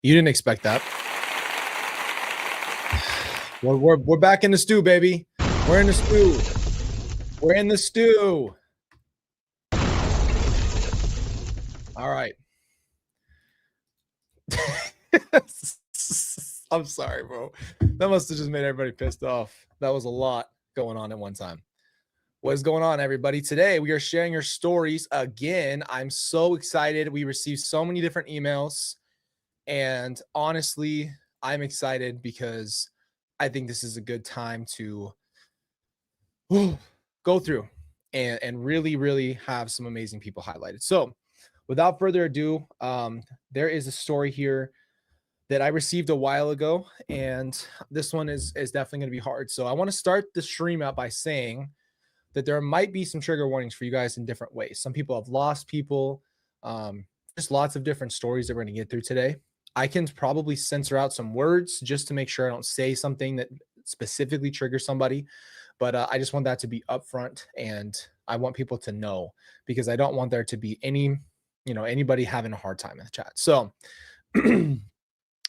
You didn't expect that. We're back in the stew, baby. We're in the stew. We're in the stew. All right. I'm sorry, bro. That must have just made everybody pissed off. That was a lot going on at one time. What is going on, everybody? Today, we are sharing your stories again. I'm so excited. We received so many different emails. And honestly, I'm excited because I think this is a good time to go through and really have some amazing people highlighted. So without further ado, there is a story here that I received a while ago, and this one is definitely going to be hard. So I want to start the stream out by saying that there might be some trigger warnings for you guys in different ways. Some people have lost people, just lots of different stories that we're going to get through today. I can probably censor out some words just to make sure I don't say something that specifically triggers somebody. But I just want that to be upfront, and I want people to know, because I don't want there to be anybody having a hard time in the chat. So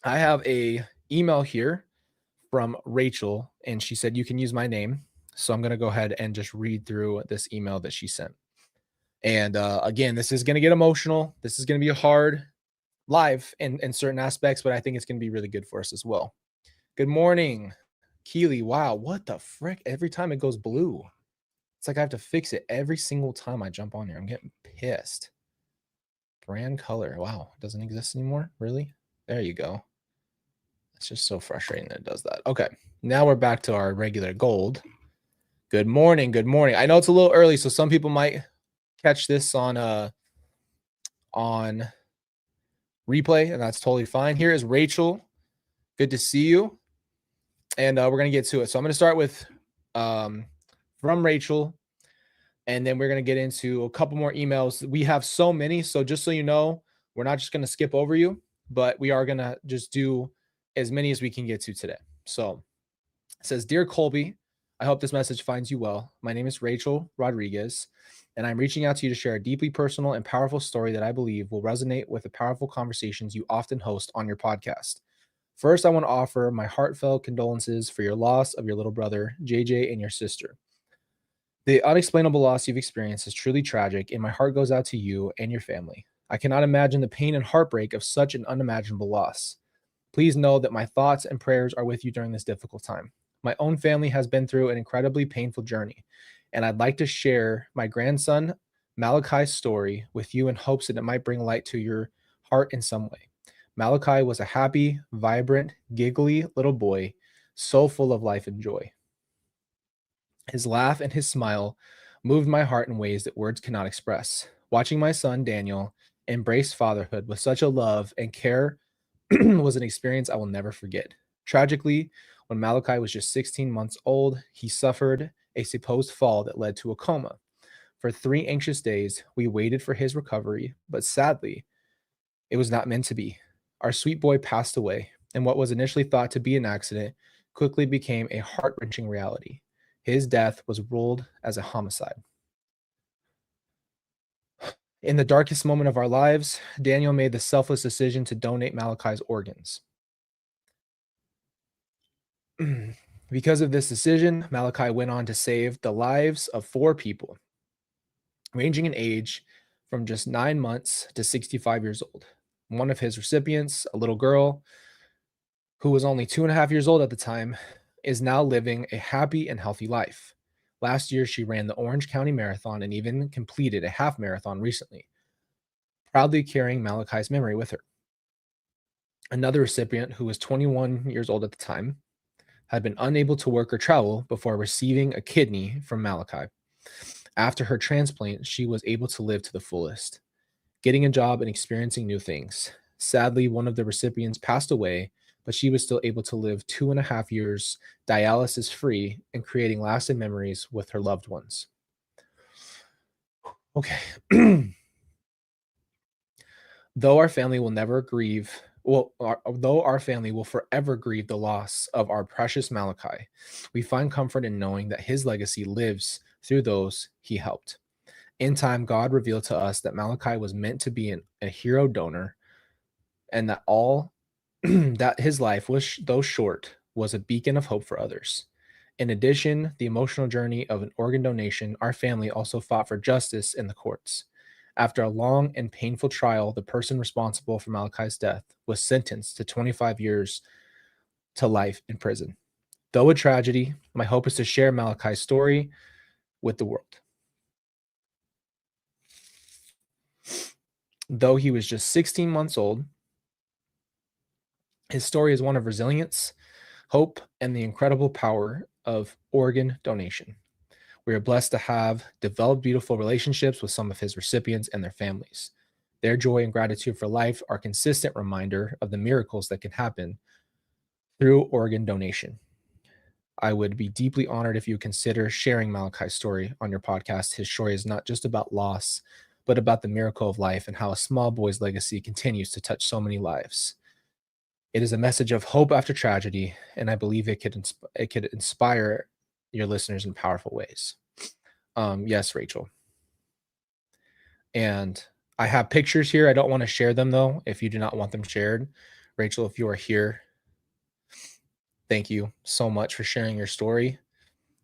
I have a email here from Rachel, and she said you can use my name. So I'm going to go ahead and just read through this email that she sent. And again, this is going to get emotional. This is going to be hard live in certain aspects, but I think it's going to be really good for us as well. Good morning, Keely. Wow, what the frick? Every time it goes blue. It's like I have to fix it every single time I jump on here. I'm getting pissed. Brand color. Wow, it doesn't exist anymore? Really? There you go. It's just so frustrating that it does that. Okay, now we're back to our regular gold. Good morning. Good morning. I know it's a little early, so some people might catch this on replay, and that's totally fine. Here is Rachel. Good to see you. And we're going to get to it. So I'm going to start with from Rachel, and then we're going to get into a couple more emails. We have so many, so just so you know, we're not just going to skip over you, but we are going to just do as many as we can get to today. So it says, Dear Colby, I hope this message finds you well. My name is Rachel Rodriguez, and I'm reaching out to you to share a deeply personal and powerful story that I believe will resonate with the powerful conversations you often host on your podcast. First, I want to offer my heartfelt condolences for your loss of your little brother, JJ, and your sister. The unexplainable loss you've experienced is truly tragic, and my heart goes out to you and your family. I cannot imagine the pain and heartbreak of such an unimaginable loss. Please know that my thoughts and prayers are with you during this difficult time. My own family has been through an incredibly painful journey, and I'd like to share my grandson Malachi's story with you in hopes that it might bring light to your heart in some way. Malachi was a happy, vibrant, giggly little boy, so full of life and joy. His laugh and his smile moved my heart in ways that words cannot express. Watching my son, Daniel, embrace fatherhood with such a love and care was an experience I will never forget. Tragically, when Malachi was just 16 months old, he suffered a supposed fall that led to a coma. For 3 anxious days, we waited for his recovery, but sadly, it was not meant to be. Our sweet boy passed away, and what was initially thought to be an accident quickly became a heart-wrenching reality. His death was ruled as a homicide. In the darkest moment of our lives, Daniel made the selfless decision to donate Malachi's organs. Because of this decision, Malachi went on to save the lives of 4 people, ranging in age from just 9 months to 65 years old. One of his recipients, a little girl who was only 2.5 years old at the time, is now living a happy and healthy life. Last year, she ran the Orange County Marathon and even completed a half marathon recently, proudly carrying Malachi's memory with her. Another recipient, who was 21 years old at the time, had been unable to work or travel before receiving a kidney from Malachi. After her transplant, she was able to live to the fullest, getting a job and experiencing new things. Sadly, one of the recipients passed away, but she was still able to live 2.5 years dialysis free and creating lasting memories with her loved ones. Okay. Though our family will forever grieve the loss of our precious Malachi, we find comfort in knowing that his legacy lives through those he helped. In time, God revealed to us that Malachi was meant to be a hero donor, and that all that his life was, though short, was a beacon of hope for others. In addition, the emotional journey of an organ donation, our family also fought for justice in the courts. After a long and painful trial, the person responsible for Malachi's death was sentenced to 25 years to life in prison. Though a tragedy, my hope is to share Malachi's story with the world. Though he was just 16 months old, his story is one of resilience, hope, and the incredible power of organ donation. We are blessed to have developed beautiful relationships with some of his recipients and their families. Their joy and gratitude for life are a consistent reminder of the miracles that can happen through organ donation. I would be deeply honored if you consider sharing Malachi's story on your podcast. His story is not just about loss, but about the miracle of life and how a small boy's legacy continues to touch so many lives. It is a message of hope after tragedy, and I believe it could inspire your listeners in powerful ways. Yes, Rachel. And I have pictures here. I don't want to share them though, if you do not want them shared. Rachel, if you are here, thank you so much for sharing your story.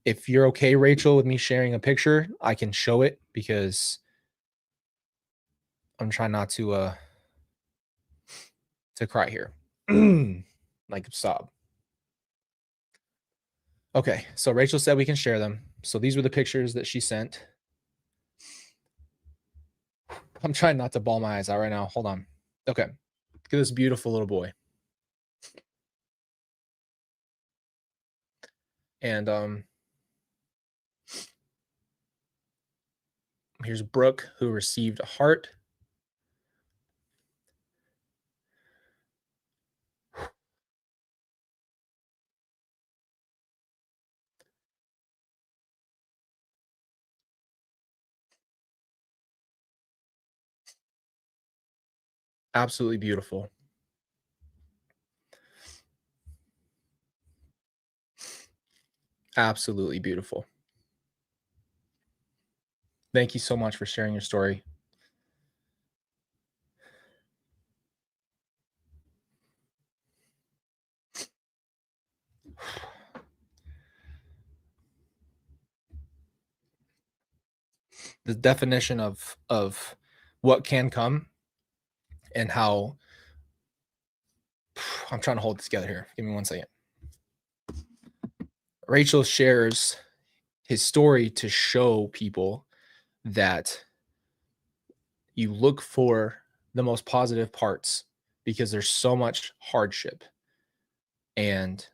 If you're okay, Rachel, with me sharing a picture, I can show it because I'm trying not to cry here. Like sob. Okay, so Rachel said we can share them. So these were the pictures that she sent. I'm trying not to bawl my eyes out right now. Hold on. Okay. Look at this beautiful little boy. And here's Brooke, who received a heart. Absolutely beautiful. Absolutely beautiful. Thank you so much for sharing your story. The definition of what can come and how I'm trying to hold this together here. Give me 1 second. Rachel shares his story to show people that you look for the most positive parts because there's so much hardship. And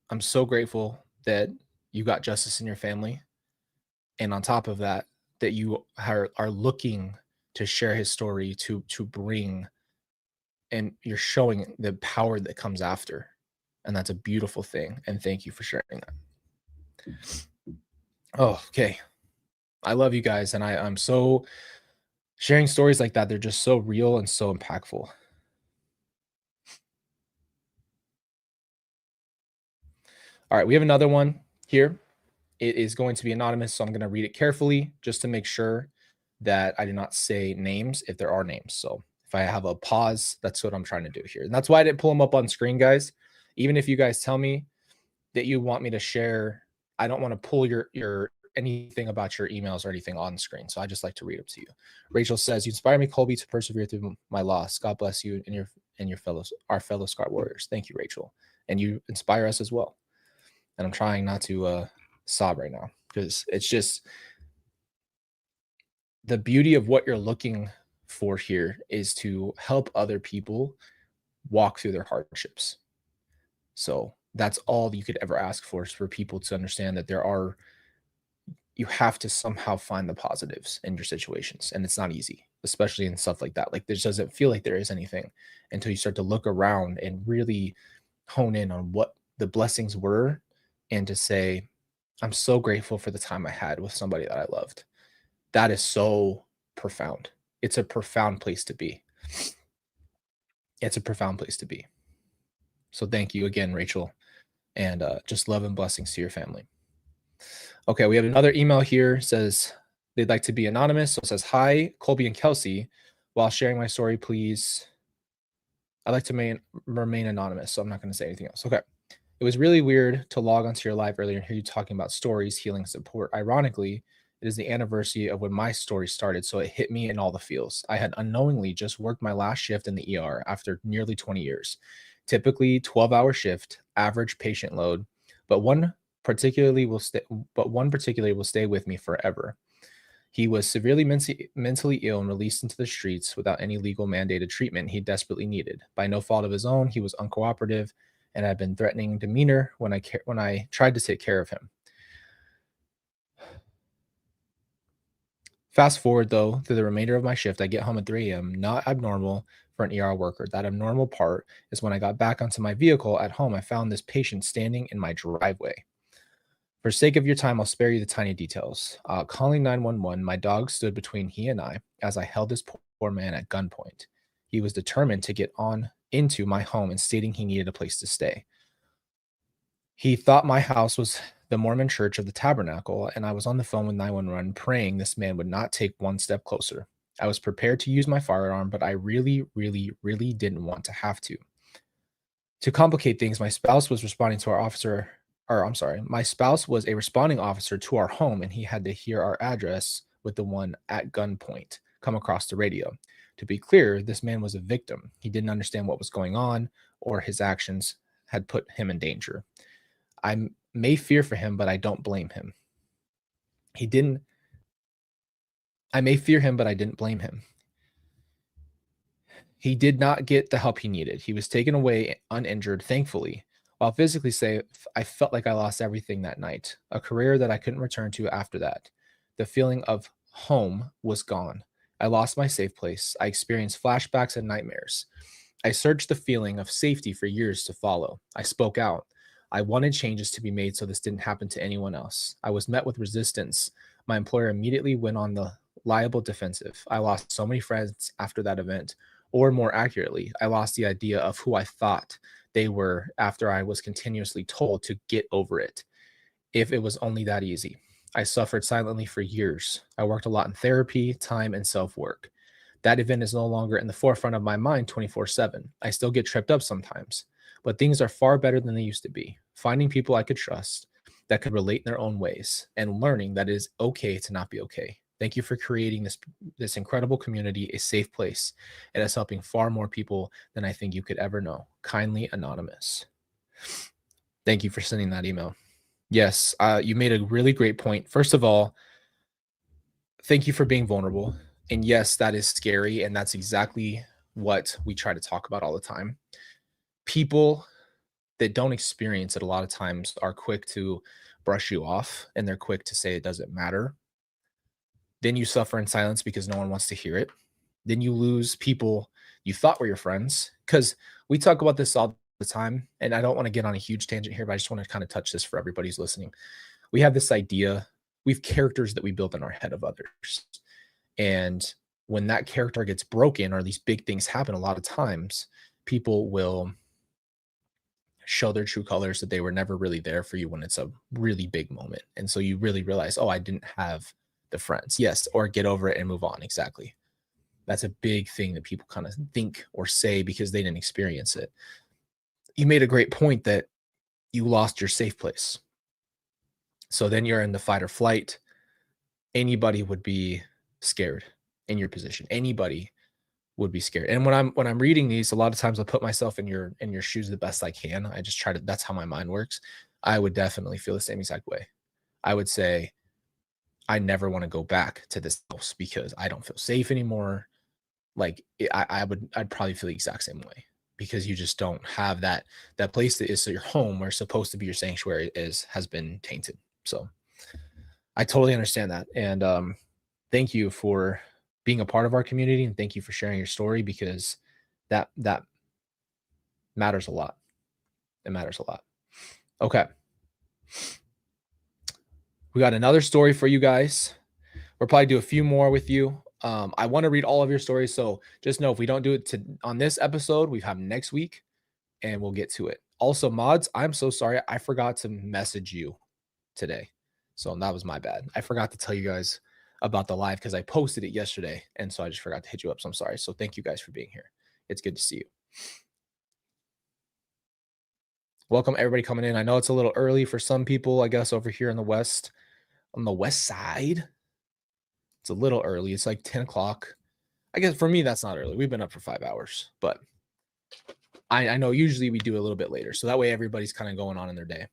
I'm so grateful that you got justice in your family. And on top of that, that you are looking to share his story to bring, and you're showing the power that comes after. And that's a beautiful thing. And thank you for sharing that. Oh, okay. I love you guys. And I'm so sharing stories like that. They're just so real and so impactful. All right. We have another one here. It is going to be anonymous. So I'm going to read it carefully just to make sure that I do not say names if there are names. So if I have a pause, that's what I'm trying to do here. And that's why I didn't pull them up on screen, guys. Even if you guys tell me that you want me to share, I don't want to pull your anything about your emails or anything on screen. So I just like to read them to you. Rachel says, "You inspire me, Colby, to persevere through my loss. God bless you and your fellows, our fellow Scar Warriors." Thank you, Rachel. And you inspire us as well. And I'm trying not to sob right now because it's just the beauty of what you're looking for here is to help other people walk through their hardships. So that's all you could ever ask for, is for people to understand that you have to somehow find the positives in your situations. And it's not easy, especially in stuff like that. Like, this doesn't feel like there is anything until you start to look around and really hone in on what the blessings were, and to say, I'm so grateful for the time I had with somebody that I loved. That is so profound. It's a profound place to be. It's a profound place to be. So thank you again, Rachel, and just love and blessings to your family. Okay, we have another email here. It says they'd like to be anonymous. So it says, "Hi, Colby and Kelsey. While sharing my story, please I'd like to remain anonymous, so I'm not going to say anything else. Okay. It was really weird to log onto your live earlier and hear you talking about stories, healing, support. Ironically, it is the anniversary of when my story started, so it hit me in all the feels. I had unknowingly just worked my last shift in the ER after nearly 20 years. Typically 12-hour shift, average patient load, but one particularly will stay with me forever. He was severely mentally ill and released into the streets without any legal mandated treatment he desperately needed. By no fault of his own, he was uncooperative and had been threatening demeanor when I tried to take care of him. Fast forward though to the remainder of my shift, I get home at 3 a.m. Not abnormal for an ER worker. That abnormal part is when I got back onto my vehicle at home, I found this patient standing in my driveway. For sake of your time, I'll spare you the tiny details. Calling 911, my dog stood between he and I as I held this poor man at gunpoint. He was determined to get on into my home and stating he needed a place to stay. He thought my house was the Mormon Church of the Tabernacle, and I was on the phone with 911 praying this man would not take one step closer. I was prepared to use my firearm, but I really, really, really didn't want to have to. To complicate things, my spouse was responding to our officer, or I'm sorry, my spouse was a responding officer to our home, and he had to hear our address with the one at gunpoint come across the radio. To be clear, this man was a victim. He didn't understand what was going on, or his actions had put him in danger. I may fear for him, but I don't blame him. He didn't, I may fear him, but I didn't blame him. He did not get the help he needed. He was taken away uninjured, thankfully. While physically safe, I felt like I lost everything that night, a career that I couldn't return to after that. The feeling of home was gone. I lost my safe place. I experienced flashbacks and nightmares. I searched the feeling of safety for years to follow. I spoke out. I wanted changes to be made so this didn't happen to anyone else. I was met with resistance. My employer immediately went on the liable defensive. I lost so many friends after that event. Or more accurately, I lost the idea of who I thought they were after I was continuously told to get over it, if it was only that easy. I suffered silently for years. I worked a lot in therapy, time, and self work. That event is no longer in the forefront of my mind 24/7. I still get tripped up sometimes, but things are far better than they used to be. Finding people I could trust that could relate in their own ways and learning that it is okay to not be okay. Thank you for creating this incredible community, a safe place. It is helping far more people than I think you could ever know. Kindly anonymous. Thank you for sending that email. Yes, you made a really great point. First of all, thank you for being vulnerable. And yes, that is scary. And that's exactly what we try to talk about all the time. People that don't experience it a lot of times are quick to brush you off and they're quick to say it doesn't matter. Then you suffer in silence because no one wants to hear it. Then you lose people you thought were your friends. Because we talk about this all the time. And I don't want to get on a huge tangent here, but I just want to kind of touch this for everybody who's listening. We have this idea, we have characters that we build in our head of others. And when that character gets broken or these big things happen, a lot of times people will show their true colors that they were never really there for you when it's a really big moment. And so you really realize, oh, I didn't have the friends. Yes, or get over it and move on. Exactly. That's a big thing that people kind of think or say because they didn't experience it. You made a great point that you lost your safe place. So then you're in the fight or flight. Anybody would be scared in your position. Anybody would be scared. And when I'm reading these, a lot of times I put myself in your shoes the best I can. I just try to, that's how my mind works. I would definitely feel the same exact way. I would say, I never want to go back to this house because I don't feel safe anymore. Like I'd probably feel the exact same way because you just don't have that place that is your home where it's supposed to be your sanctuary has been tainted. So I totally understand that. And thank you for being a part of our community and thank you for sharing your story because that matters a lot. It matters a lot. Okay. We got another story for you guys. We'll probably do a few more with you. I want to read all of your stories. So just know if we don't do it on this episode, we have next week and we'll get to it. Also, mods, I'm so sorry. I forgot to message you today. So that was my bad. I forgot to tell you guys about the live because I posted it yesterday. And so I just forgot to hit you up. So I'm sorry. So thank you guys for being here. It's good to see you. Welcome everybody coming in. I know it's a little early for some people, I guess, over here in the West, on the West side. It's a little early. It's like 10 o'clock. I guess for me, that's not early. We've been up for 5 hours, but I know usually we do a little bit later. So that way everybody's kind of going on in their day.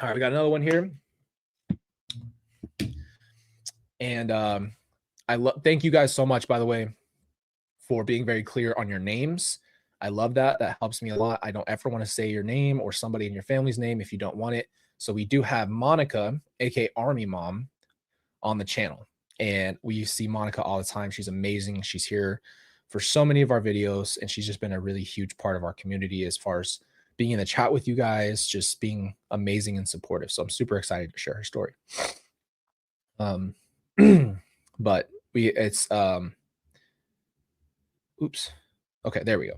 All right, we got another one here. And thank you guys so much, by the way, for being very clear on your names. I love that. That helps me a lot. I don't ever want to say your name or somebody in your family's name if you don't want it. So we do have Monica, aka Army Mom, on the channel. And we see Monica all the time. She's amazing. She's here for so many of our videos, and she's just been a really huge part of our community as far as being in the chat with you guys, just being amazing and supportive. So I'm super excited to share her story. But oops. Okay, there we go.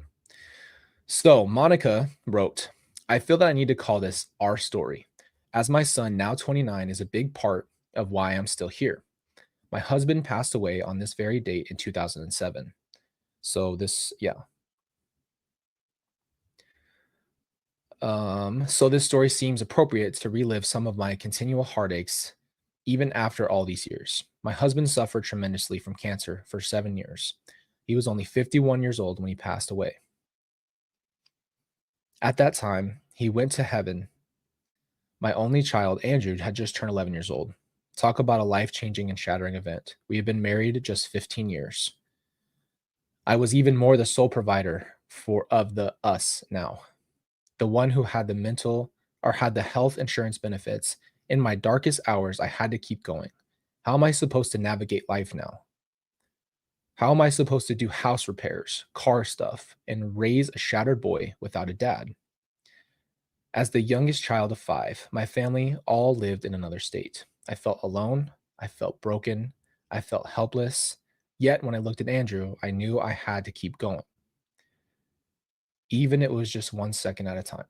So Monica wrote, I feel that I need to call this our story, as my son, now 29, is a big part of why I'm still here. My husband passed away on this very date in 2007. So this, yeah. So this story seems appropriate to relive some of my continual heartaches, even after all these years. My husband suffered tremendously from cancer for 7 years. He was only 51 years old when he passed away. At that time, he went to heaven. My only child, Andrew, had just turned 11 years old. Talk about a life-changing and shattering event. We have been married just 15 years. I was even more the sole provider of the us now. The one who had had the health insurance benefits. In my darkest hours, I had to keep going. How am I supposed to navigate life now? How am I supposed to do house repairs, car stuff, and raise a shattered boy without a dad? As the youngest child of 5, my family all lived in another state. I felt alone. I felt broken. I felt helpless. Yet when I looked at Andrew, I knew I had to keep going, even if it was just 1 second at a time.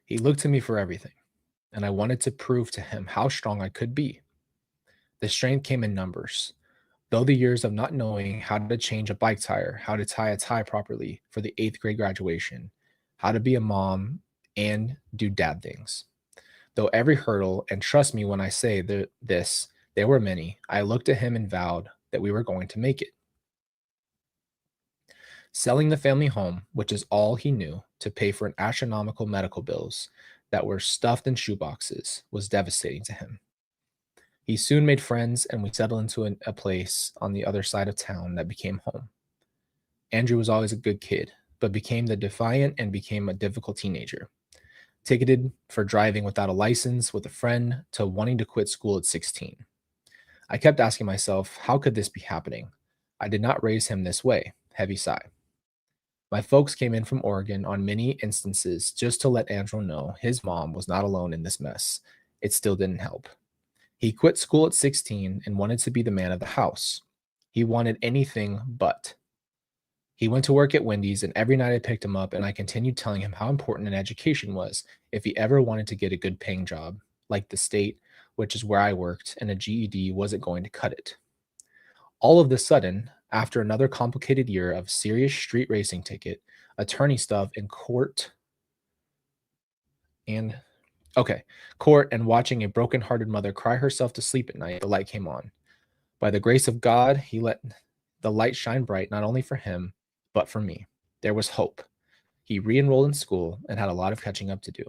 He looked to me for everything, and I wanted to prove to him how strong I could be. The strength came in numbers. Though the years of not knowing how to change a bike tire, how to tie a tie properly for the 8th grade graduation, how to be a mom and do dad things. Though every hurdle, and trust me when I say this, there were many, I looked at him and vowed that we were going to make it. Selling the family home, which is all he knew, to pay for an astronomical medical bills that were stuffed in shoeboxes, was devastating to him. He soon made friends, and we settled into a place on the other side of town that became home. Andrew was always a good kid, but became a difficult teenager. Ticketed for driving without a license with a friend to wanting to quit school at 16. I kept asking myself, how could this be happening? I did not raise him this way. Heavy sigh. My folks came in from Oregon on many instances just to let Andrew know his mom was not alone in this mess. It still didn't help. He quit school at 16 and wanted to be the man of the house. He wanted anything but. He went to work at Wendy's, and every night I picked him up and I continued telling him how important an education was if he ever wanted to get a good paying job, like the state, which is where I worked, and a GED wasn't going to cut it. All of a sudden, after another complicated year of serious street racing ticket, attorney stuff in court, and watching a broken-hearted mother cry herself to sleep at night, the light came on. By the grace of God, he let the light shine bright not only for him, but for me. There was hope. He re-enrolled in school and had a lot of catching up to do.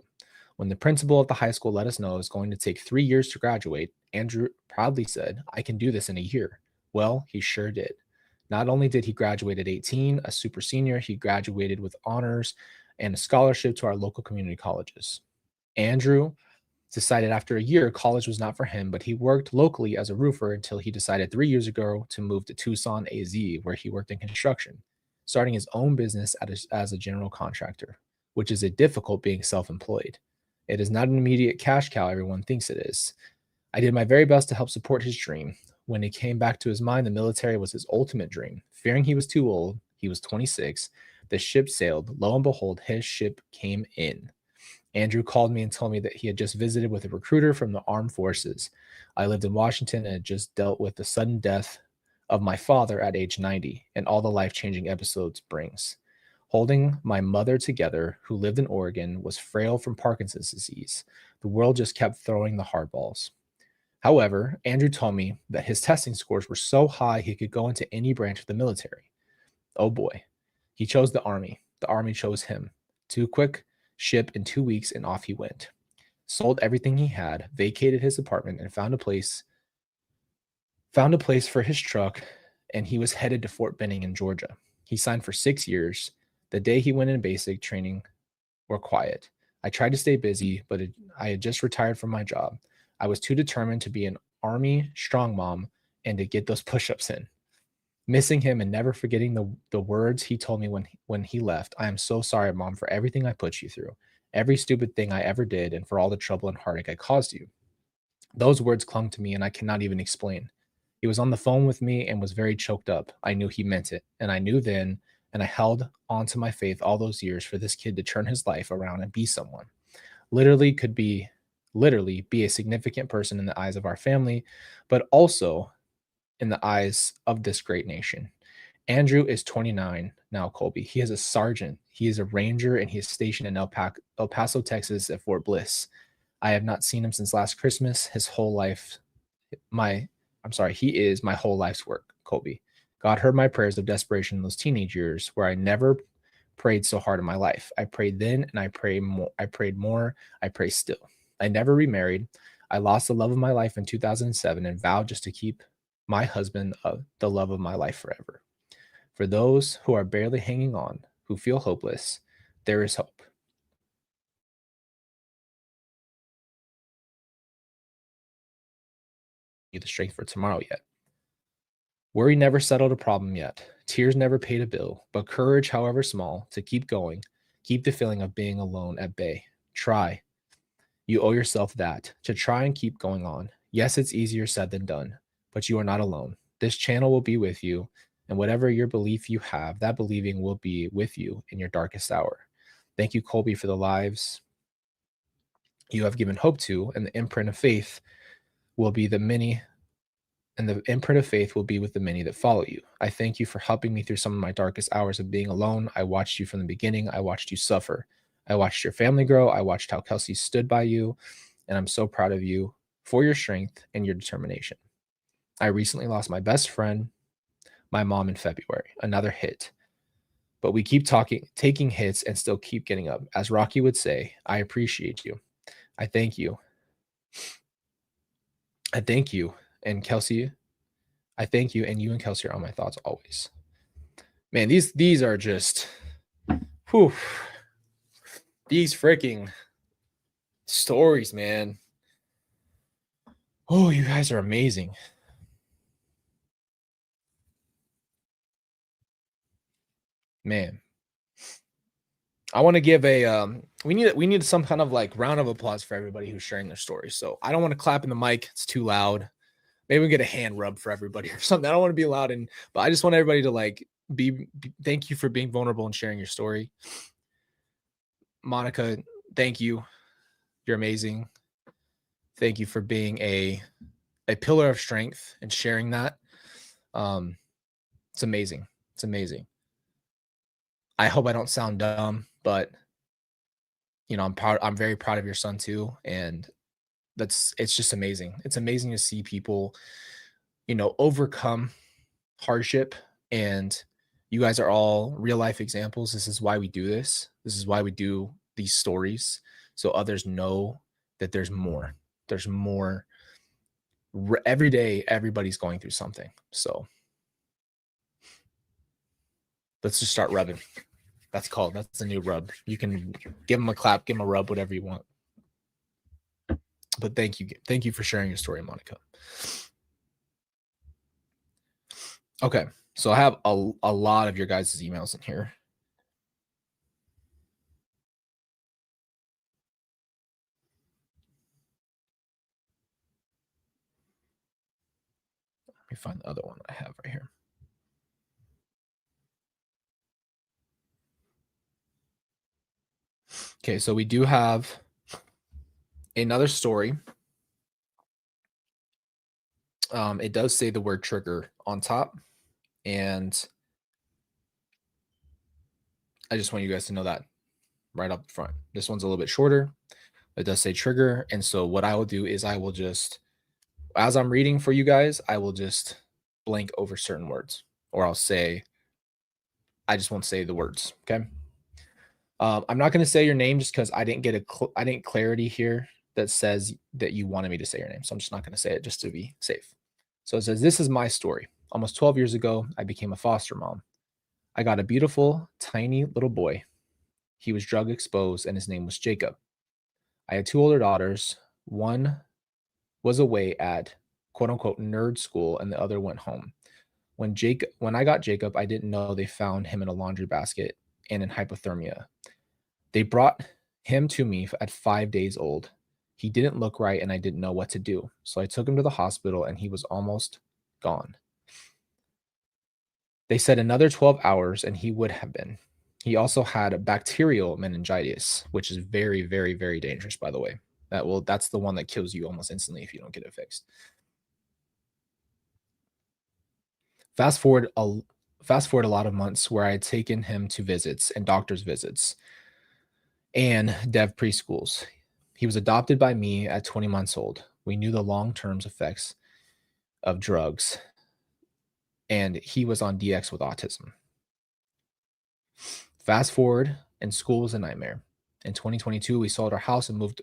When the principal of the high school let us know it was going to take 3 years to graduate, Andrew proudly said, I can do this in a year. Well, he sure did. Not only did he graduate at 18, a super senior, he graduated with honors and a scholarship to our local community colleges. Andrew decided after a year college was not for him, but he worked locally as a roofer until he decided 3 years ago to move to Tucson, AZ, where he worked in construction, starting his own business as a general contractor, which is a difficult being self-employed. It is not an immediate cash cow everyone thinks it is. I did my very best to help support his dream. When it came back to his mind, the military was his ultimate dream. Fearing he was too old, he was 26, the ship sailed. Lo and behold, his ship came in. Andrew called me and told me that he had just visited with a recruiter from the armed forces. I lived in Washington and had just dealt with the sudden death of my father at age 90 and all the life-changing episodes brings. Holding my mother together, who lived in Oregon, was frail from Parkinson's disease. The world just kept throwing the hardballs. However, Andrew told me that his testing scores were so high he could go into any branch of the military. Oh boy. He chose the Army. The Army chose him. 2 quick ship in 2 weeks, and off he went. Sold everything he had, vacated his apartment, and found a place for his truck, and he was headed to Fort Benning in Georgia. He signed for 6 years. The day he went in basic training were quiet. I tried to stay busy, but I had just retired from my job. I was too determined to be an Army strong mom and to get those push-ups in. Missing him and never forgetting the words he told me when he left. I am so sorry, Mom, for everything I put you through, every stupid thing I ever did, and for all the trouble and heartache I caused you. Those words clung to me, and I cannot even explain. He was on the phone with me and was very choked up. I knew he meant it, and I knew then, and I held on to my faith all those years for this kid to turn his life around and be someone. Literally be a significant person in the eyes of our family, but also in the eyes of this great nation. Andrew is 29 now, Colby. He is a sergeant. He is a ranger, and he is stationed in El Paso, Texas at Fort Bliss. I have not seen him since last Christmas. His whole life, he is my whole life's work, Colby. God heard my prayers of desperation in those teenage years where I never prayed so hard in my life. I prayed then and I prayed more. I pray still. I never remarried. I lost the love of my life in 2007 and vowed just to keep my husband the love of my life forever. For those who are barely hanging on, who feel hopeless, there is hope. You the strength for tomorrow yet. Worry never settled a problem yet. Tears never paid a bill, but courage, however small, to keep going. Keep the feeling of being alone at bay. Try. You owe yourself that, to try and keep going on. Yes, it's easier said than done, but you are not alone. This channel will be with you, and whatever your belief you have, that believing will be with you in your darkest hour. Thank you, Colby, for the lives you have given hope to, and the imprint of faith will be the many and the imprint of faith will be with the many that follow you. I thank you for helping me through some of my darkest hours of being alone. I watched you from the beginning. I watched you suffer. I watched your family grow. I watched how Kelsey stood by you, and I'm so proud of you for your strength and your determination. I recently lost my best friend, my mom, in February, another hit. But we keep taking hits and still keep getting up. As Rocky would say, I appreciate you. I thank you. I thank you. And Kelsey, I thank you, and you and Kelsey are on my thoughts always. Man, these are just, whew, these freaking stories, man. Oh, you guys are amazing. Man, I want to give we need some kind of like round of applause for everybody who's sharing their stories. So I don't want to clap in the mic; it's too loud. Maybe we get a hand rub for everybody or something. I don't want to be loud, but I just want everybody to like thank you for being vulnerable and sharing your story. Monica, thank you. You're amazing. Thank you for being a pillar of strength and sharing that. It's amazing. It's amazing. I hope I don't sound dumb, but I'm very proud of your son too, and it's just amazing. It's amazing to see people, overcome hardship, and you guys are all real life examples. This is why we do this. This is why we do these stories, so others know that there's more. There's more. Every day, everybody's going through something. So let's just start rubbing. That's the new rub. You can give them a clap, give them a rub, whatever you want. But thank you for sharing your story, Monica. Okay, so I have a lot of your guys' emails in here. Let me find the other one I have right here. Okay, so we do have another story. It does say the word trigger on top. And I just want you guys to know that right up front. This one's a little bit shorter. It does say trigger. And so what I will do is I will just, as I'm reading for you guys, I will just blank over certain words, or I'll say, I just won't say the words. Okay. I'm not going to say your name just because I didn't get I didn't clarity here that says that you wanted me to say your name. So I'm just not going to say it just to be safe. So it says, this is my story. Almost 12 years ago, I became a foster mom. I got a beautiful, tiny little boy. He was drug exposed and his name was Jacob. I had two older daughters. One was away at quote unquote nerd school and the other went home. When I got Jacob, I didn't know they found him in a laundry basket and in hypothermia. They brought him to me at 5 days old. He didn't look right and I didn't know what to do. So I took him to the hospital and he was almost gone. They said another 12 hours and he would have been. He also had bacterial meningitis, which is very, very, very dangerous, by the way. That's the one that kills you almost instantly if you don't get it fixed. Fast forward a lot of months where I had taken him to visits and doctor's visits and dev preschools. He was adopted by me at 20 months old. We knew the long-term effects of drugs, and he was on DX with autism. Fast forward, and school was a nightmare. In 2022, we sold our house and moved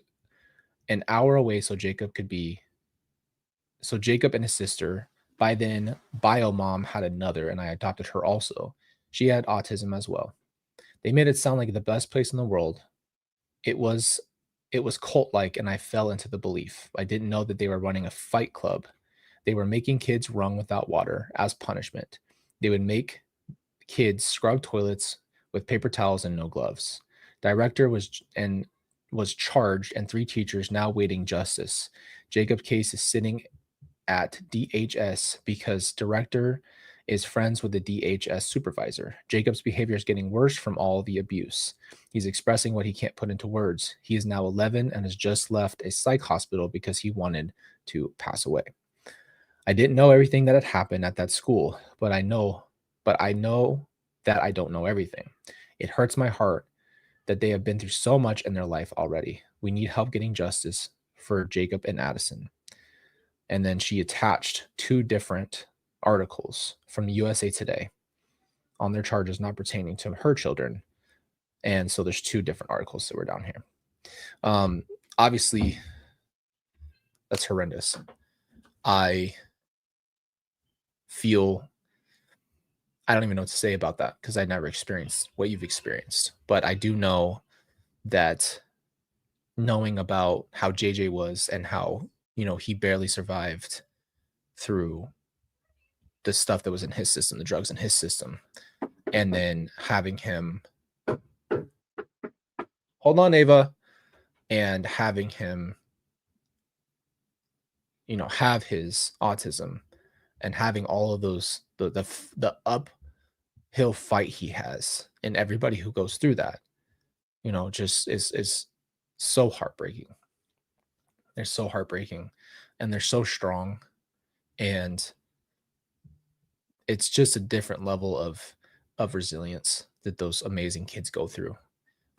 an hour away so Jacob and his sister, by then, bio mom had another, and I adopted her also. She had autism as well. They made it sound like the best place in the world. It was cult-like, and I fell into the belief. I didn't know that they were running a fight club. They were making kids run without water as punishment. They would make kids scrub toilets with paper towels and no gloves. Director was charged, and 3 teachers now waiting justice. Jacob's case is sitting at DHS because director is friends with the DHS supervisor. Jacob's behavior is getting worse from all the abuse. He's expressing what he can't put into words. He is now 11 and has just left a psych hospital because he wanted to pass away. I didn't know everything that had happened at that school, but I know that I don't know everything. It hurts my heart that they have been through so much in their life already. We need help getting justice for Jacob and Addison. And then she attached 2 different articles from the USA Today on their charges not pertaining to her children. And so there's 2 different articles that were down here. Obviously, that's horrendous. I don't even know what to say about that because I never experienced what you've experienced. But I do know that knowing about how JJ was and how, he barely survived through the stuff that was in his system, the drugs in his system, and then having him, hold on, Ava, and having him, have his autism and having all of those, the uphill fight he has, and everybody who goes through that, just is so heartbreaking. They're so heartbreaking and they're so strong. And it's just a different level of resilience that those amazing kids go through.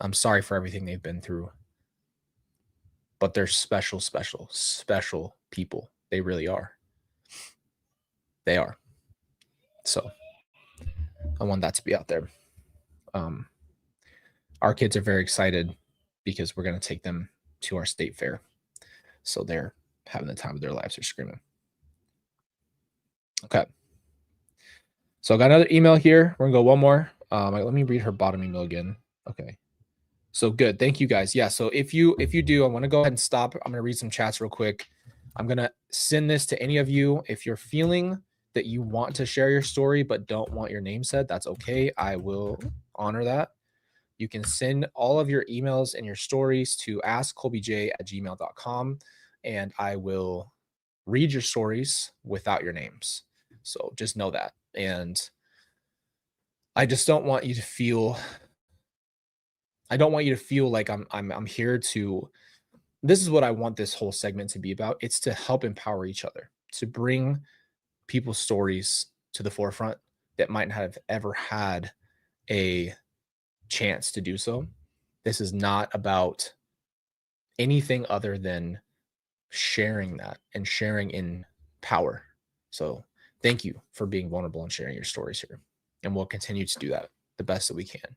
I'm sorry for everything they've been through, but they're special, special, special people. They really are. They are. So I want that to be out there. Our kids are very excited because we're going to take them to our state fair. So they're having the time of their lives. They're screaming. Okay. So I got another email here. We're going to go one more. Let me read her bottom email again. Okay. So good. Thank you guys. Yeah. So if you do, I want to go ahead and stop. I'm going to read some chats real quick. I'm going to send this to any of you. If you're feeling that you want to share your story but don't want your name said, that's okay. I will honor that. You can send all of your emails and your stories to askcolbyj@gmail.com, and I will read your stories without your names. So just know that. And I just don't want you to feel like I'm here to, this is what I want this whole segment to be about. It's to help empower each other, to bring people's stories to the forefront that might not have ever had a chance to do so. This is not about anything other than sharing that and sharing in power. So thank you for being vulnerable and sharing your stories here. And we'll continue to do that the best that we can.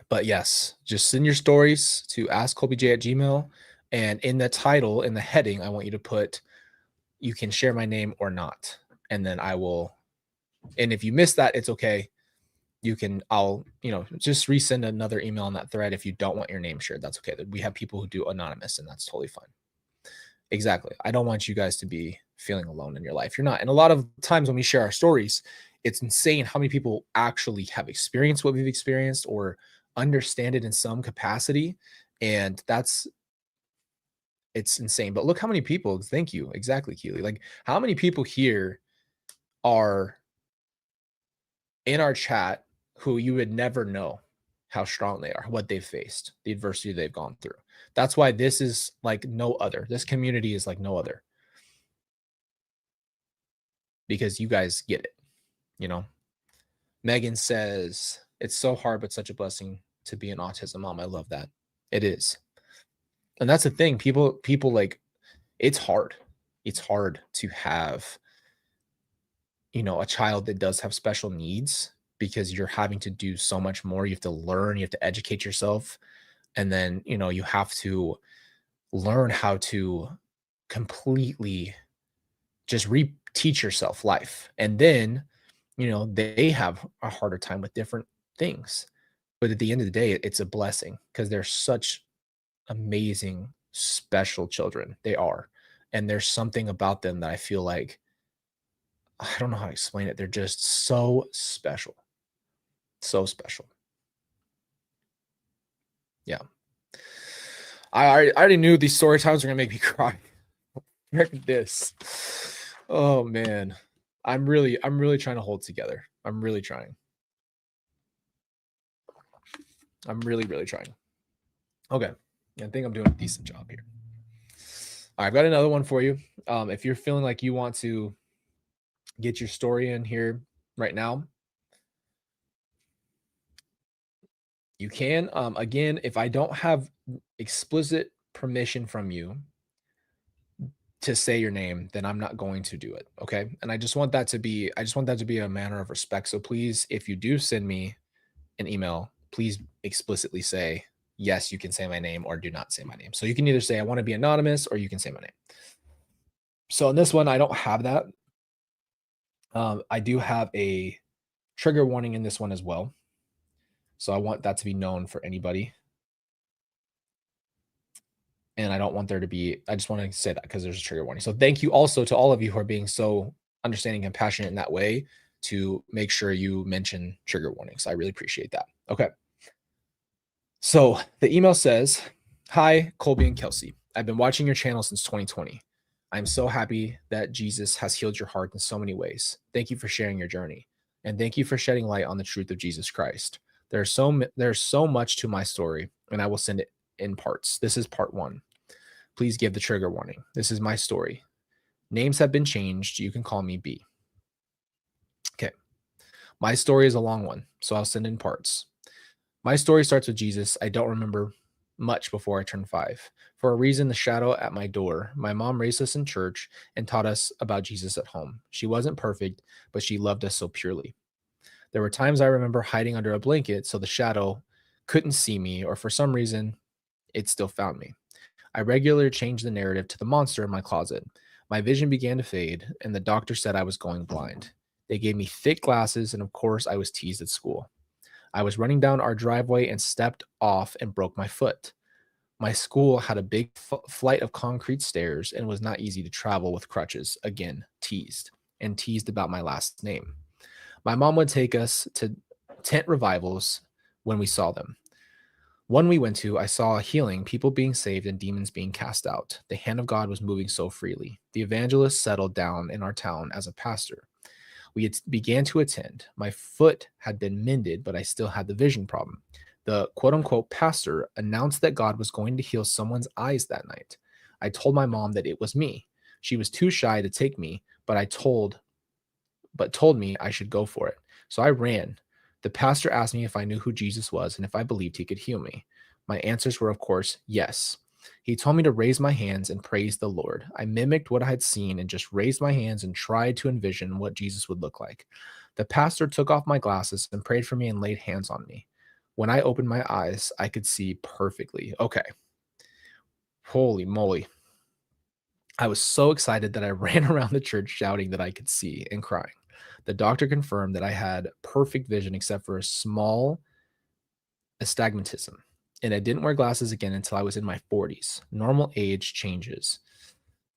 But yes, just send your stories to askcolbyj@gmail. And in the title, in the heading, I want you to put, you can share my name or not. And then I will, and if you miss that, it's okay. You can, I'll, just resend another email on that thread if you don't want your name shared. That's okay. We have people who do anonymous, and that's totally fine. Exactly. I don't want you guys to be feeling alone in your life. You're not. And a lot of times when we share our stories, it's insane how many people actually have experienced what we've experienced or understand it in some capacity. And it's insane. But look how many people, thank you. Exactly, Keely. Like, how many people here are in our chat who you would never know how strong they are, what they've faced, the adversity they've gone through. That's why this is like no other. This community is like no other. Because you guys get it, Megan says, it's so hard, but such a blessing to be an autism mom. I love that. It is. And that's the thing. People like, it's hard. It's hard to have, a child that does have special needs, because you're having to do so much more. You have to learn, you have to educate yourself. And then, you have to learn how to completely just reteach yourself life. And then, they have a harder time with different things. But at the end of the day, it's a blessing because they're such amazing, special children. They are. And there's something about them that I feel like, I don't know how to explain it. They're just so special. So special. Yeah. I already knew these story times were going to make me cry. This. Oh, man. I'm really trying to hold together. I'm really trying. I'm really trying. Okay. I think I'm doing a decent job here. All right, I've got another one for you. If you're feeling like you want to get your story in here right now, you can. Again, if I don't have explicit permission from you to say your name, then I'm not going to do it. Okay. And I just want that to be a manner of respect. So please, if you do send me an email, please explicitly say, yes, you can say my name, or do not say my name. So you can either say, I want to be anonymous, or you can say my name. So in this one, I don't have that. I do have a trigger warning in this one as well. So I want that to be known for anybody. And I don't want there to be, I just want to say that because there's a trigger warning. So thank you also to all of you who are being so understanding and passionate in that way to make sure you mention trigger warnings. I really appreciate that. Okay. So the email says, hi, Colby and Kelsey. I've been watching your channel since 2020. I'm so happy that Jesus has healed your heart in so many ways. Thank you for sharing your journey. And thank you for shedding light on the truth of Jesus Christ. There's so much to my story, and I will send it in parts. This is part 1. Please give the trigger warning. This is my story. Names have been changed. You can call me B. Okay. My story is a long one, so I'll send in parts. My story starts with Jesus. I don't remember much before I turned 5. For a reason, the shadow at my door. My mom raised us in church and taught us about Jesus at home. She wasn't perfect, but she loved us so purely. There were times I remember hiding under a blanket so the shadow couldn't see me, or for some reason, it still found me. I regularly changed the narrative to the monster in my closet. My vision began to fade, and the doctor said I was going blind. They gave me thick glasses, and of course, I was teased at school. I was running down our driveway and stepped off and broke my foot. My school had a big flight of concrete stairs and was not easy to travel with crutches. Again, teased about my last name. My mom would take us to tent revivals when we saw them. One we went to, I saw healing, people being saved, and demons being cast out. The hand of God was moving so freely. The evangelist settled down in our town as a pastor. We began to attend. My foot had been mended, but I still had the vision problem. The quote-unquote pastor announced that God was going to heal someone's eyes that night. I told my mom that it was me. She was too shy to take me, but I told but told me I should go for it. So I ran. The pastor asked me if I knew who Jesus was and if I believed he could heal me. My answers were, of course, yes. He told me to raise my hands and praise the Lord. I mimicked what I had seen and just raised my hands and tried to envision what Jesus would look like. The pastor took off my glasses and prayed for me and laid hands on me. When I opened my eyes, I could see perfectly. Okay. Holy moly. I was so excited that I ran around the church shouting that I could see and crying. The doctor confirmed that I had perfect vision except for a small astigmatism, and I didn't wear glasses again until I was in my 40s. Normal age changes.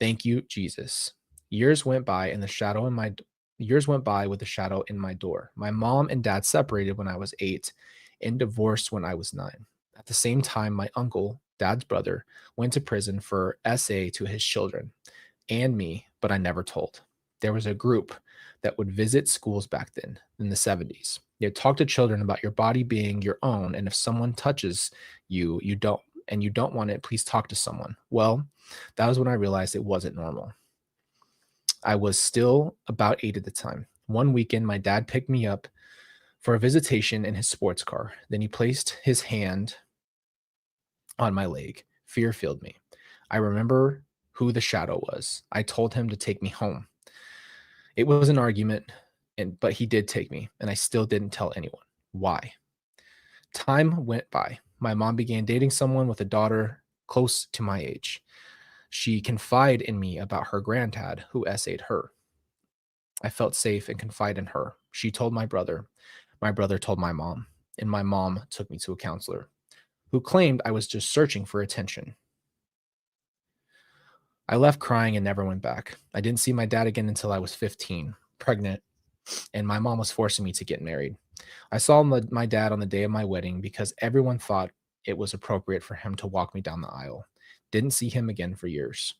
Thank you, Jesus. Years went by and the shadow in my years went by with the shadow in my door. My mom and dad separated when I was 8 and divorced when I was 9. At the same time, my uncle, dad's brother, went to prison for SA to his children and me, but I never told. There was a group that would visit schools back then in the 70s. They talk to children about your body being your own, and if someone touches you, you don't want it, please talk to someone. Well, that was when I realized it wasn't normal. I was still about 8 at the time. One weekend, my dad picked me up for a visitation in his sports car. Then he placed his hand on my leg. Fear filled me. I remember who the shadow was. I told him to take me home. It was an argument, but he did take me, and I still didn't tell anyone. Why? Time went by. My mom began dating someone with a daughter close to my age. She confided in me about her granddad who essayed her. I felt safe and confided in her. She told my brother. My brother told my mom, and my mom took me to a counselor who claimed I was just searching for attention. I left crying and never went back. I didn't see my dad again until I was 15, pregnant, and my mom was forcing me to get married. I saw my dad on the day of my wedding because everyone thought it was appropriate for him to walk me down the aisle. Didn't see him again for years.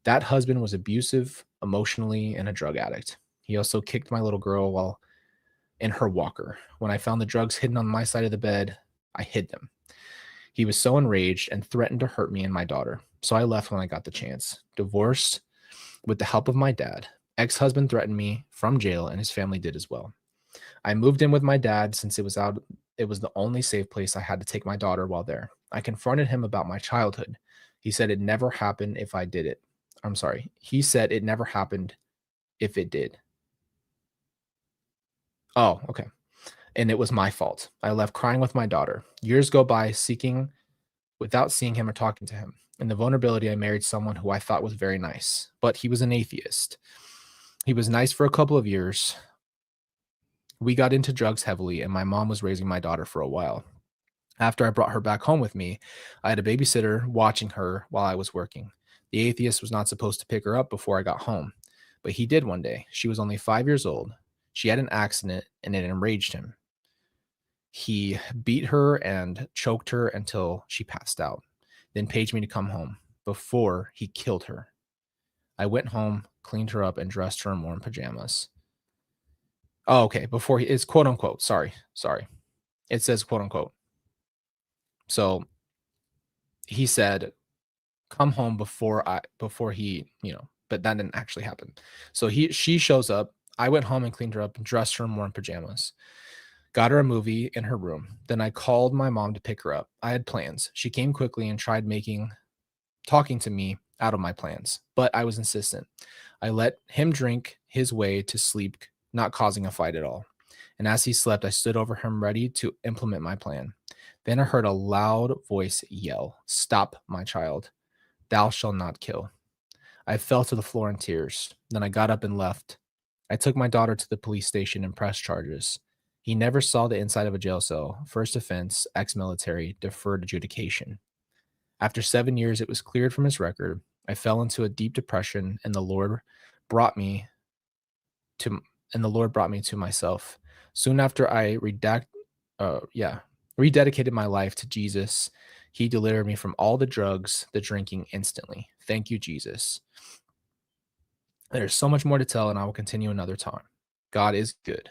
That husband was abusive emotionally and a drug addict. He also kicked my little girl while in her walker. When I found the drugs hidden on my side of the bed, I hid them. He was so enraged and threatened to hurt me and my daughter. So I left when I got the chance. Divorced with the help of my dad. Ex-husband threatened me from jail and his family did as well. I moved in with my dad since it was the only safe place I had to take my daughter while there. I confronted him about my childhood. He said it never happened if I did it. I'm sorry. He said it never happened if it did. Oh, okay. And it was my fault. I left crying with my daughter. Years go by without seeing him or talking to him. In the vulnerability, I married someone who I thought was very nice, but he was an atheist. He was nice for a couple of years. We got into drugs heavily, and my mom was raising my daughter for a while. After I brought her back home with me, I had a babysitter watching her while I was working. The atheist was not supposed to pick her up before I got home, but he did one day. She was only 5 years old. She had an accident, and it enraged him. He beat her and choked her until she passed out, then paged me to come home before he killed her. I went home, cleaned her up, and dressed her in warm pajamas. Oh, okay. Before he is quote unquote. Sorry. It says quote unquote. So he said, come home before he, but that didn't actually happen. So she shows up. I went home and cleaned her up and dressed her in warm pajamas. Got her a movie in her room. Then I called my mom to pick her up. I had plans. She came quickly and tried talking to me out of my plans, but I was insistent. I let him drink his way to sleep, not causing a fight at all. And as he slept, I stood over him ready to implement my plan. Then I heard a loud voice yell, "Stop, my child. Thou shalt not kill." I fell to the floor in tears. Then I got up and left. I took my daughter to the police station and pressed charges. He never saw the inside of a jail cell. First offense, ex-military, deferred adjudication. After 7 years, it was cleared from his record. I fell into a deep depression, and brought me to the Lord brought me to myself. Soon after I rededicated my life to Jesus, he delivered me from all the drugs, the drinking instantly. Thank you, Jesus. There's so much more to tell, and I will continue another time. God is good.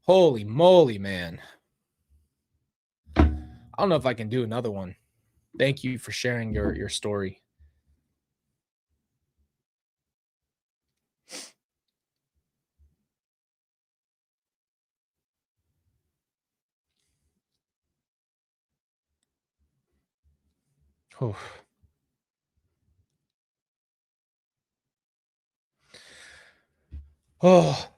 Holy moly, man. I don't know if I can do another one. Thank you for sharing your story. Oh. Oh.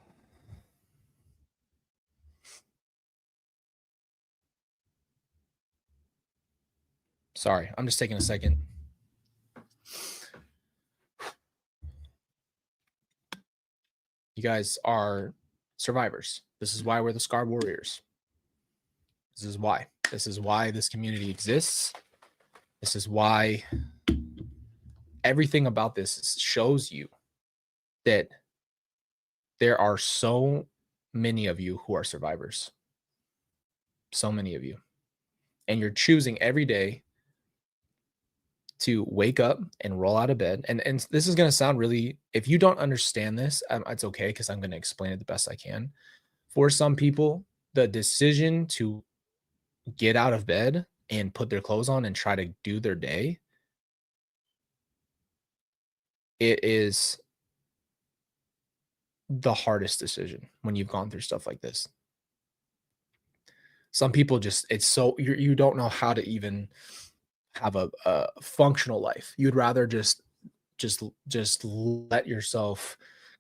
Sorry, I'm just taking a second. You guys are survivors. This is why we're the Scar Warriors. This is why. This is why this community exists. This is why everything about this shows you that there are so many of you who are survivors. So many of you. And you're choosing every day to wake up and roll out of bed. And this is going to sound really, if you don't understand this, it's okay because I'm going to explain it the best I can. For some people, the decision to get out of bed and put their clothes on and try to do their day, it is the hardest decision when you've gone through stuff like this. Some people just, it's so, you don't know how to even have a functional life. You'd rather just let yourself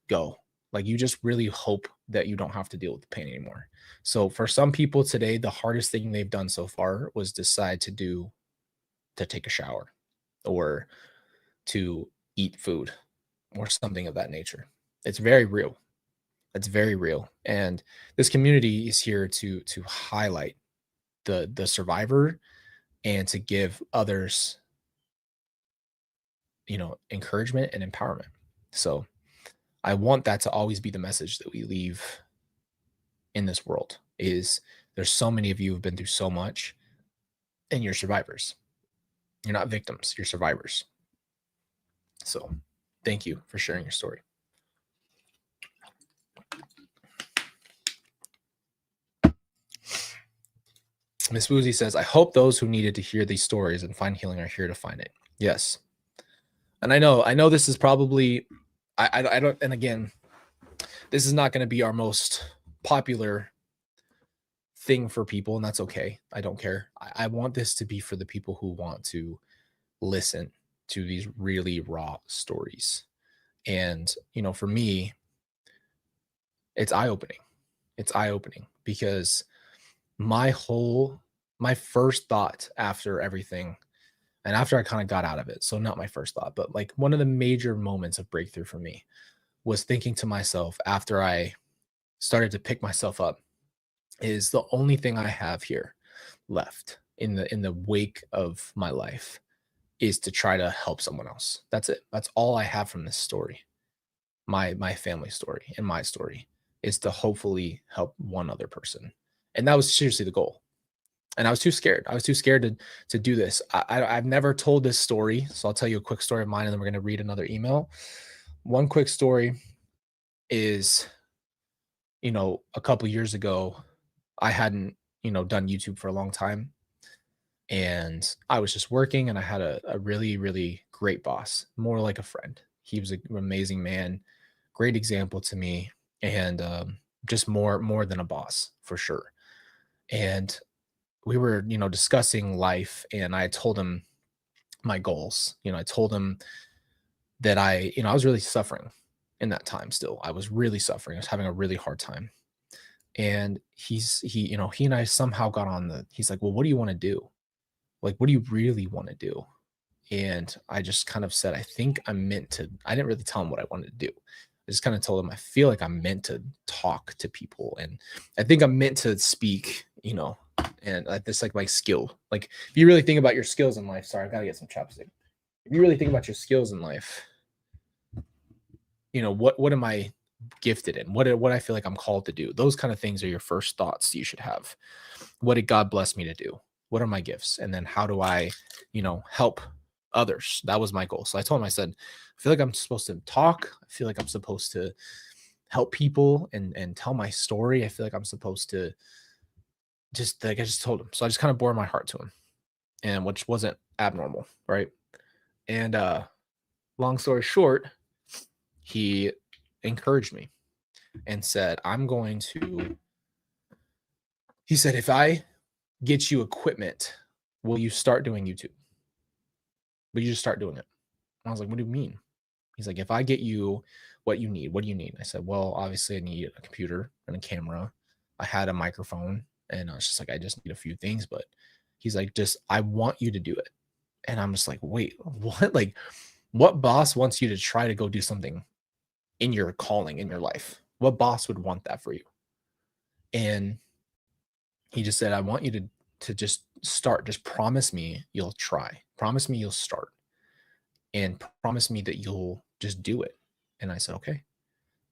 go. Like you just really hope that you don't have to deal with the pain anymore. So for some people today, the hardest thing they've done so far was decide to take a shower or to eat food or something of that nature. It's very real. It's very real. And this community is here to highlight the survivor and to give others, encouragement and empowerment. So I want that to always be the message that we leave in this world is there's so many of you who've been through so much and you're survivors. You're not victims, you're survivors. So thank you for sharing your story. Miss Woozy says, I hope those who needed to hear these stories and find healing are here to find it. Yes. And I know this is probably, I don't, and again, this is not going to be our most popular thing for people, and that's okay. I don't care. I want this to be for the people who want to listen to these really raw stories. And, for me, it's eye-opening. It's eye-opening because my first thought after everything, and after I kind of got out of it, so not my first thought, but like one of the major moments of breakthrough for me was thinking to myself after I started to pick myself up is the only thing I have here left in the wake of my life is to try to help someone else. That's it. That's all I have from this story. My family story and my story is to hopefully help one other person. And that was seriously the goal. And I was too scared. I was too scared to do this. I've never told this story, so I'll tell you a quick story of mine, and then we're going to read another email. One quick story is, a couple years ago, I hadn't, done YouTube for a long time, and I was just working, and I had a really, really great boss, more like a friend. He was an amazing man, great example to me, and just more than a boss for sure. And we were, discussing life, and I told him my goals. I told him that I was really suffering in that time still. I was really suffering. I was having a really hard time. And he and I somehow got on he's like, well, what do you want to do? Like, what do you really want to do? And I just kind of said, I didn't really tell him what I wanted to do. I just kind of told him, I feel like I'm meant to talk to people. And I think I'm meant to speak, and this like my skill. Like if you really think about your skills in life, sorry, I gotta get some chopstick. If you really think about your skills in life, what am I gifted in? What I feel like I'm called to do? Those kind of things are your first thoughts you should have. What did God bless me to do? What are my gifts? And then how do I, help others? That was my goal. So I told him, I said, I feel like I'm supposed to talk. I feel like I'm supposed to help people and tell my story. I feel like I'm supposed to just like I just told him. So I just kind of bore my heart to him. And which wasn't abnormal, right? And long story short, he encouraged me and said, he said, if I get you equipment, will you start doing YouTube? but you just start doing it. And I was like, what do you mean? He's like, if I get you what you need, what do you need? I said, well, obviously I need a computer and a camera. I had a microphone, and I was just like, I just need a few things. But he's like, just, I want you to do it. And I'm just like, wait, what? Like, what boss wants you to try to go do something in your calling in your life? What boss would want that for you? And he just said, I want you to just start. Just promise me you'll try. Promise me you'll start. And promise me that you'll just do it. And I said, okay.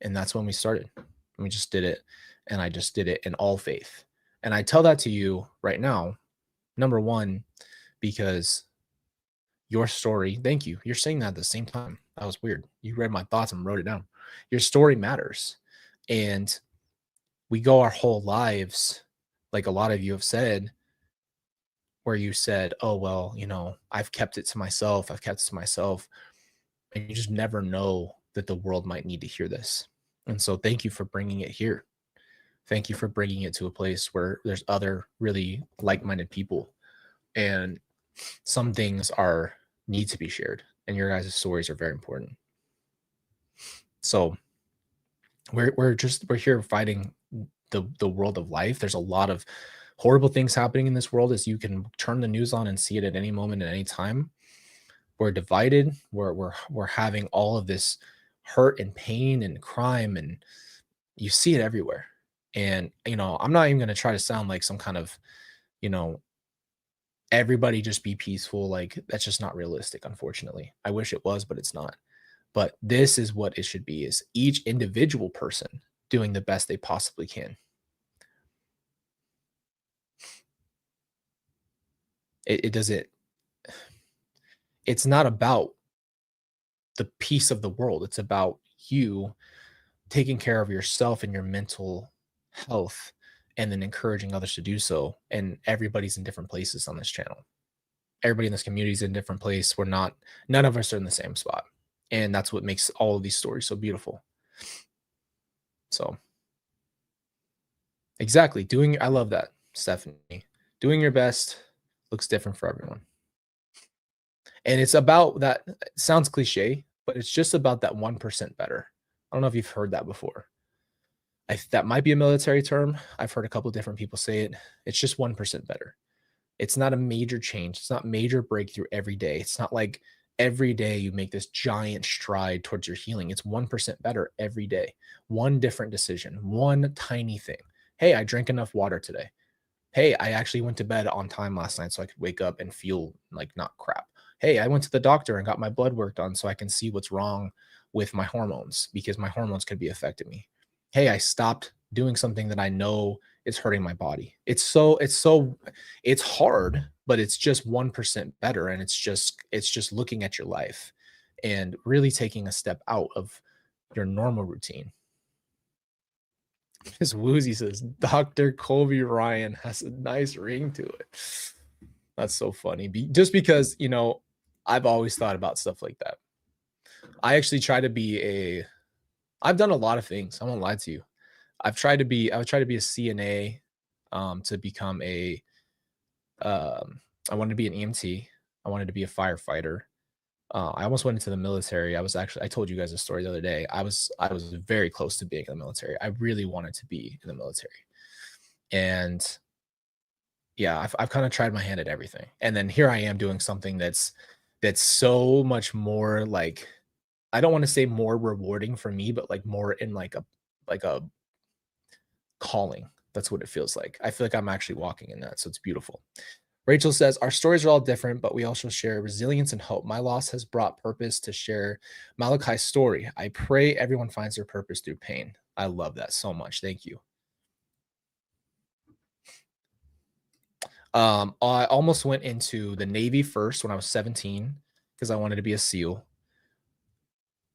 And that's when we started. We just did it. And I just did it in all faith. And I tell that to you right now, number one, because your story, thank you. You're saying that at the same time. That was weird. You read my thoughts and wrote it down. Your story matters. And we go our whole lives, like a lot of you have said, where you said, oh, well, I've kept it to myself. I've kept it to myself. And you just never know that the world might need to hear this. And so thank you for bringing it here. Thank you for bringing it to a place where there's other really like-minded people, and some things need to be shared, and your guys' stories are very important. So we're here fighting the world of life. There's a lot of horrible things happening in this world, as you can turn the news on and see it at any moment, at any time. We're divided. We're having all of this hurt and pain and crime, and you see it everywhere. And I'm not even going to try to sound like some kind of, everybody just be peaceful. Like, that's just not realistic, unfortunately. I wish it was, but it's not. But this is what it should be: is each individual person doing the best they possibly can. It doesn't. It's not about the peace of the world. It's about you taking care of yourself and your mental health, and then encouraging others to do so. And everybody's in different places on this channel. Everybody in this community is in a different place. None of us are in the same spot. And that's what makes all of these stories so beautiful. So exactly. I love that, Stephanie. Doing your best looks different for everyone. And it's about that. It sounds cliche, but it's just about that 1% better. I don't know if you've heard that before. That might be a military term. I've heard a couple of different people say it. It's just 1% better. It's not a major change. It's not major breakthrough every day. It's not like every day you make this giant stride towards your healing. It's 1% better every day. One different decision, one tiny thing. Hey, I drank enough water today. Hey, I actually went to bed on time last night so I could wake up and feel like not crap. Hey, I went to the doctor and got my blood work done so I can see what's wrong with my hormones, because my hormones could be affecting me. Hey, I stopped doing something that I know is hurting my body. It's hard, but it's just 1% better. And it's just looking at your life and really taking a step out of your normal routine. Miss Woozy says, Dr. Colby Ryan has a nice ring to it. That's so funny. Just because, I've always thought about stuff like that. I actually try to be I've done a lot of things. I won't lie to you. I would try to be a CNA, to become I wanted to be an EMT. I wanted to be a firefighter. I almost went into the military. I told you guys a story the other day. I was very close to being in the military. I really wanted to be in the military. And yeah, I've kind of tried my hand at everything. And then here I am doing something that's so much more, like, I don't want to say more rewarding for me, but like more in like a calling. That's what it feels like. I feel like I'm actually walking in that. So it's beautiful. Rachel says, our stories are all different, but we also share resilience and hope. My loss has brought purpose to share Malachi's story. I pray everyone finds their purpose through pain. I love that so much. Thank you. I almost went into the Navy first when I was 17 because I wanted to be a SEAL.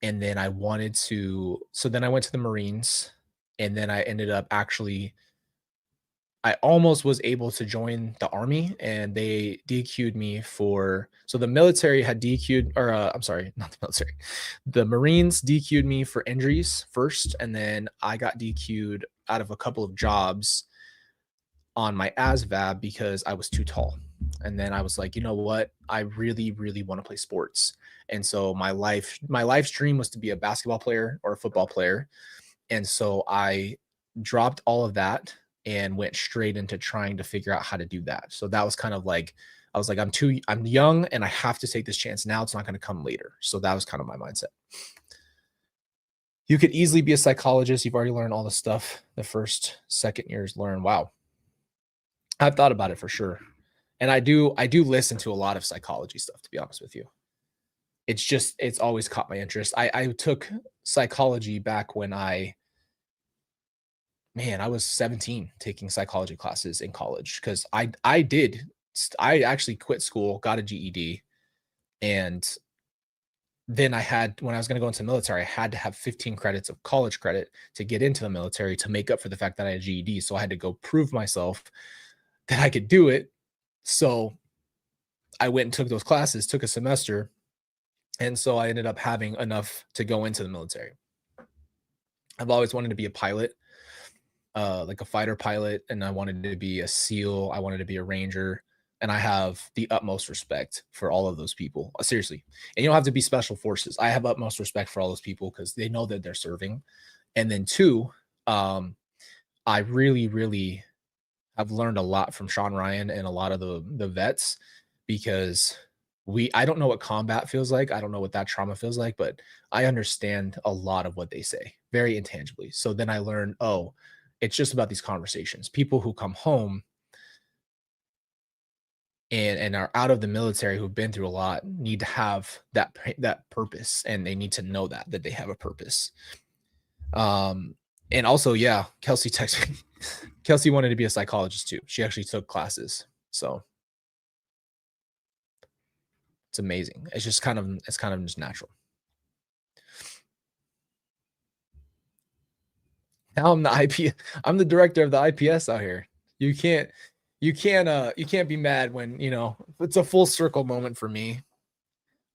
And then I went to the Marines, and then I ended up I almost was able to join the Army, and they DQ'd me so the military had DQ'd, or I'm sorry, not the military. The Marines DQ'd me for injuries first, and then I got DQ'd out of a couple of jobs on my ASVAB because I was too tall. And then I was like, you know what? I really, really want to play sports. And so my life's dream was to be a basketball player or a football player. And so I dropped all of that and went straight into trying to figure out how to do that. So that was kind of like, I was like, I'm young and I have to take this chance now. It's not going to come later. So that was kind of my mindset. You could easily be a psychologist. You've already learned all the stuff the first, second years learn. Wow. I've thought about it for sure. And I do listen to a lot of psychology stuff, to be honest with you. It's always caught my interest. I took psychology back when I was 17 taking psychology classes in college because I actually quit school, got a GED, and then when I was going to go into the military, I had to have 15 credits of college credit to get into the military to make up for the fact that I had a GED. So I had to go prove myself that I could do it. So I went and took those classes, took a semester, and so I ended up having enough to go into the military. I've always wanted to be a pilot, like a fighter pilot, and I wanted to be a SEAL. I wanted to be a Ranger, and I have the utmost respect for all of those people. Seriously, and you don't have to be special forces. I have utmost respect for all those people because they know that they're serving. And then two, I really, really have learned a lot from Sean Ryan and a lot of the vets because I don't know what combat feels like. I don't know what that trauma feels like, but I understand a lot of what they say very intangibly. So then I learned, oh, it's just about these conversations. People who come home and are out of the military who've been through a lot need to have that purpose, and they need to know that they have a purpose. And also, yeah, Kelsey texted me. Kelsey wanted to be a psychologist too. She actually took classes. So it's amazing. It's kind of just natural. Now I'm the IP. I'm the director of the IPS out here. You can't be mad when, it's a full circle moment for me.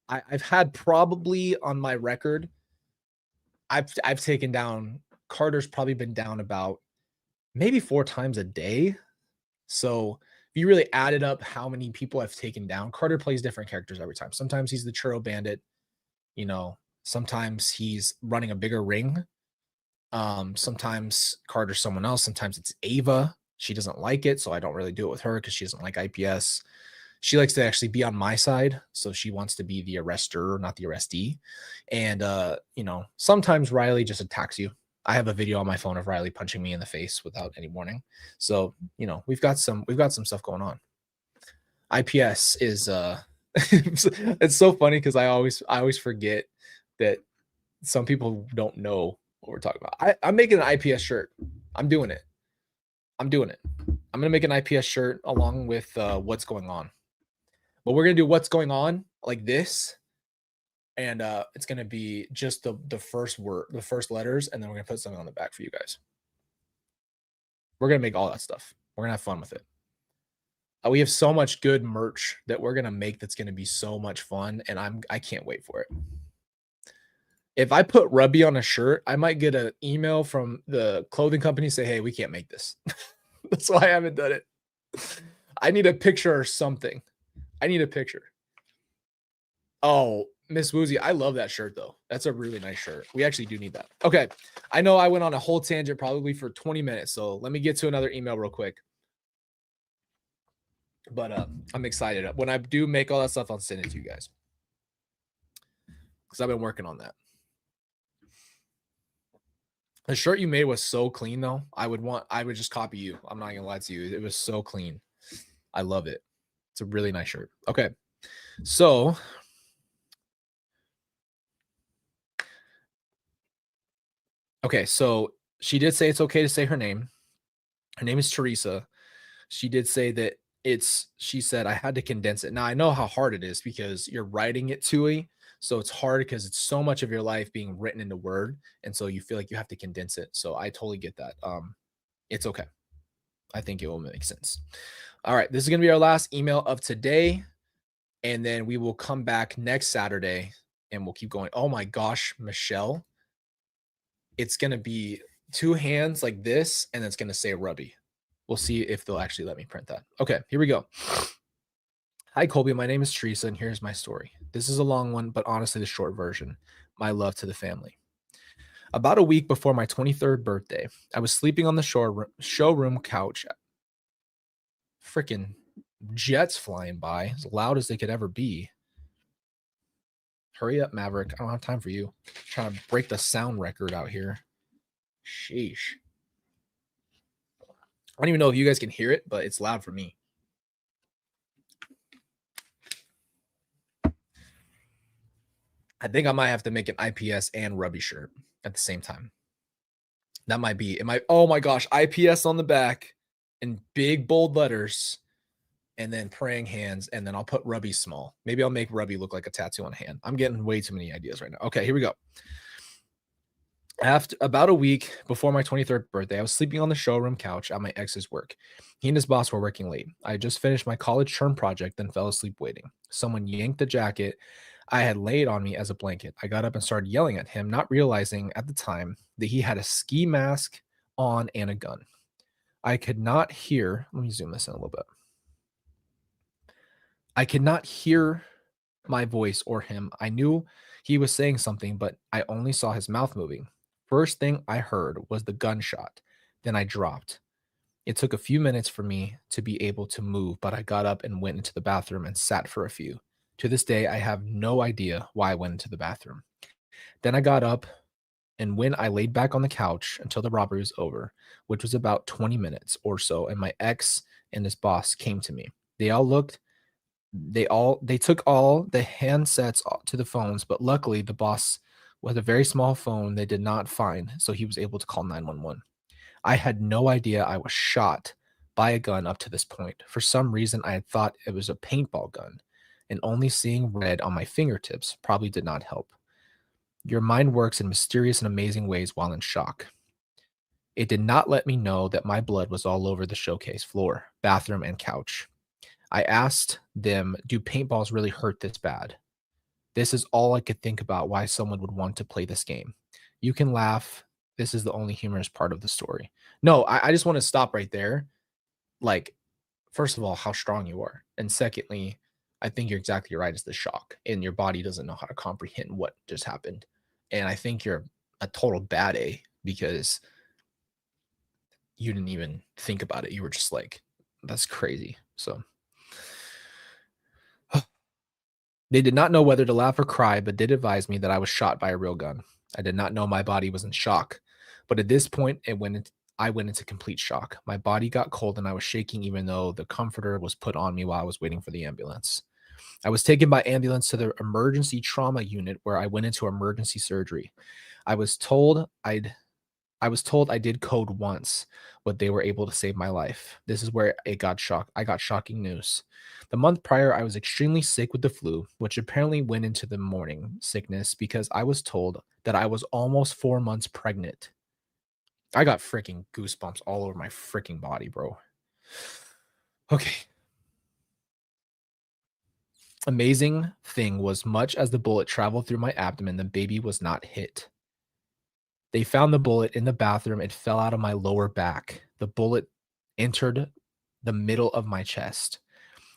I've had probably on my record, I've taken down, Carter's probably been down about maybe 4 times a day. So if you really added up how many people I've taken down, Carter plays different characters every time. Sometimes he's the churro bandit, sometimes he's running a bigger ring. Sometimes Carter's someone else. Sometimes it's Ava. She doesn't like it, so I don't really do it with her because she doesn't like IPS. She likes to actually be on my side, so she wants to be the arrestor, not the arrestee. And sometimes Riley just attacks you. I have a video on my phone of Riley punching me in the face without any warning. So, we've got some stuff going on. IPS is it's so funny because I always forget that some people don't know what we're talking about. I'm making an IPS shirt. I'm doing it. I'm gonna make an IPS shirt along with what's going on. But we're gonna do what's going on like this, and it's gonna be just the first word, the first letters, and then we're gonna put something on the back for you guys. We're gonna make all that stuff. We're gonna have fun with it. We have so much good merch that we're gonna make that's gonna be so much fun, and I can't wait for it. If I put Rubby on a shirt, I might get an email from the clothing company say, "Hey, we can't make this." That's why I haven't done it. I need a picture or something. I need a picture. Oh, Miss Woozy, I love that shirt though. That's a really nice shirt. We actually do need that. Okay. I know I went on a whole tangent probably for 20 minutes. So let me get to another email real quick. But I'm excited. When I do make all that stuff, I'll send it to you guys. Because I've been working on that. The shirt you made was so clean though. I would just copy you. I'm not gonna lie to you. It was so clean. I love it. It's a really nice shirt. Okay. So she did say it's okay to say her name. Her name is Teresa. She did say that she said, I had to condense it. Now I know how hard it is because you're writing it to so it's hard because it's so much of your life being written into Word. And so you feel like you have to condense it. So I totally get that. It's okay. I think it will make sense. All right. This is going to be our last email of today. And then we will come back next Saturday and we'll keep going. Oh my gosh, Michelle. It's going to be 2 hands like this, and it's going to say Rubby. We'll see if they'll actually let me print that. Okay, here we go. Hi, Colby. My name is Teresa, and here's my story. This is a long one, but honestly, the short version. My love to the family. About a week before my 23rd birthday, I was sleeping on the showroom couch. Freaking jets flying by, as loud as they could ever be. Hurry up, Maverick. I don't have time for you. I'm trying to break the sound record out here. Sheesh. I don't even know if you guys can hear it, but it's loud for me. I think I might have to make an IPS and Rubby shirt at the same time. That might be. It might. Oh my gosh, IPS on the back in big bold letters, and then praying hands, and then I'll put Rubby small. Maybe I'll make Rubby look like a tattoo on a hand. I'm getting way too many ideas right now. Okay, here we go. After about a week before my 23rd birthday, I was sleeping on the showroom couch at my ex's work. He and his boss were working late. I had just finished my college term project, then fell asleep waiting. Someone yanked the jacket I had laid on me as a blanket. I got up and started yelling at him, not realizing at the time that he had a ski mask on and a gun. I could not hear. Let me zoom this in a little bit. I could not hear my voice or him. I knew he was saying something, but I only saw his mouth moving. First thing I heard was the gunshot. Then I dropped. It took a few minutes for me to be able to move, but I got up and went into the bathroom and sat for a few. To this day, I have no idea why I went into the bathroom. Then I got up, and when I laid back on the couch until the robbery was over, which was about 20 minutes or so, and my ex and his boss came to me. They took all the handsets to the phones, but luckily the boss with a very small phone they did not find, so he was able to call 911. I had no idea I was shot by a gun up to this point. For some reason, I had thought it was a paintball gun, and only seeing red on my fingertips probably did not help. Your mind works in mysterious and amazing ways while in shock. It did not let me know that my blood was all over the showcase floor, bathroom, and couch. I asked them, do paintballs really hurt this bad? This is all I could think about why someone would want to play this game. You can laugh. This is the only humorous part of the story. No, I just want to stop right there. Like, first of all, how strong you are. And secondly, I think you're exactly right. It's the shock, and your body doesn't know how to comprehend what just happened. And I think you're a total bad A because you didn't even think about it. You were just like, that's crazy. So they did not know whether to laugh or cry, but did advise me that I was shot by a real gun. I did not know my body was in shock, but at this point, I went into complete shock. My body got cold and I was shaking, even though the comforter was put on me while I was waiting for the ambulance. I was taken by ambulance to the emergency trauma unit where I went into emergency surgery. I was told I was told I did code once, but they were able to save my life. This is where it got shocked. I got shocking news. The month prior, I was extremely sick with the flu, which apparently went into the morning sickness because I was told that I was almost 4 months pregnant. I got freaking goosebumps all over my freaking body, bro. Okay. Amazing thing was, much as the bullet traveled through my abdomen, the baby was not hit. They found the bullet in the bathroom. It fell out of my lower back. The bullet entered the middle of my chest.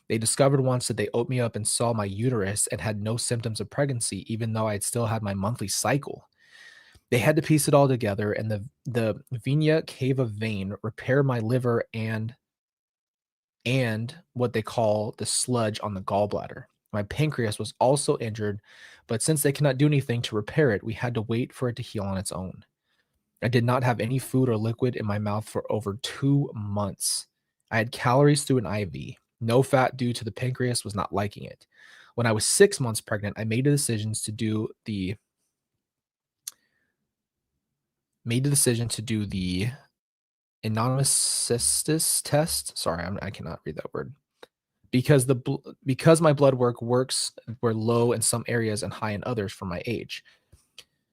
They discovered once that they opened me up and saw my uterus and had no symptoms of pregnancy, even though I had still had my monthly cycle. They had to piece it all together, and the vena cava vein repaired my liver and what they call the sludge on the gallbladder. My pancreas was also injured, but since they cannot do anything to repair it, we had to wait for it to heal on its own. I did not have any food or liquid in my mouth for over 2 months. I had calories through an IV. No fat due to the pancreas was not liking it. When I was 6 months pregnant, I made the decision to do the anonymous cystis test. Sorry, I cannot read that word. Because my blood work works were low in some areas and high in others for my age.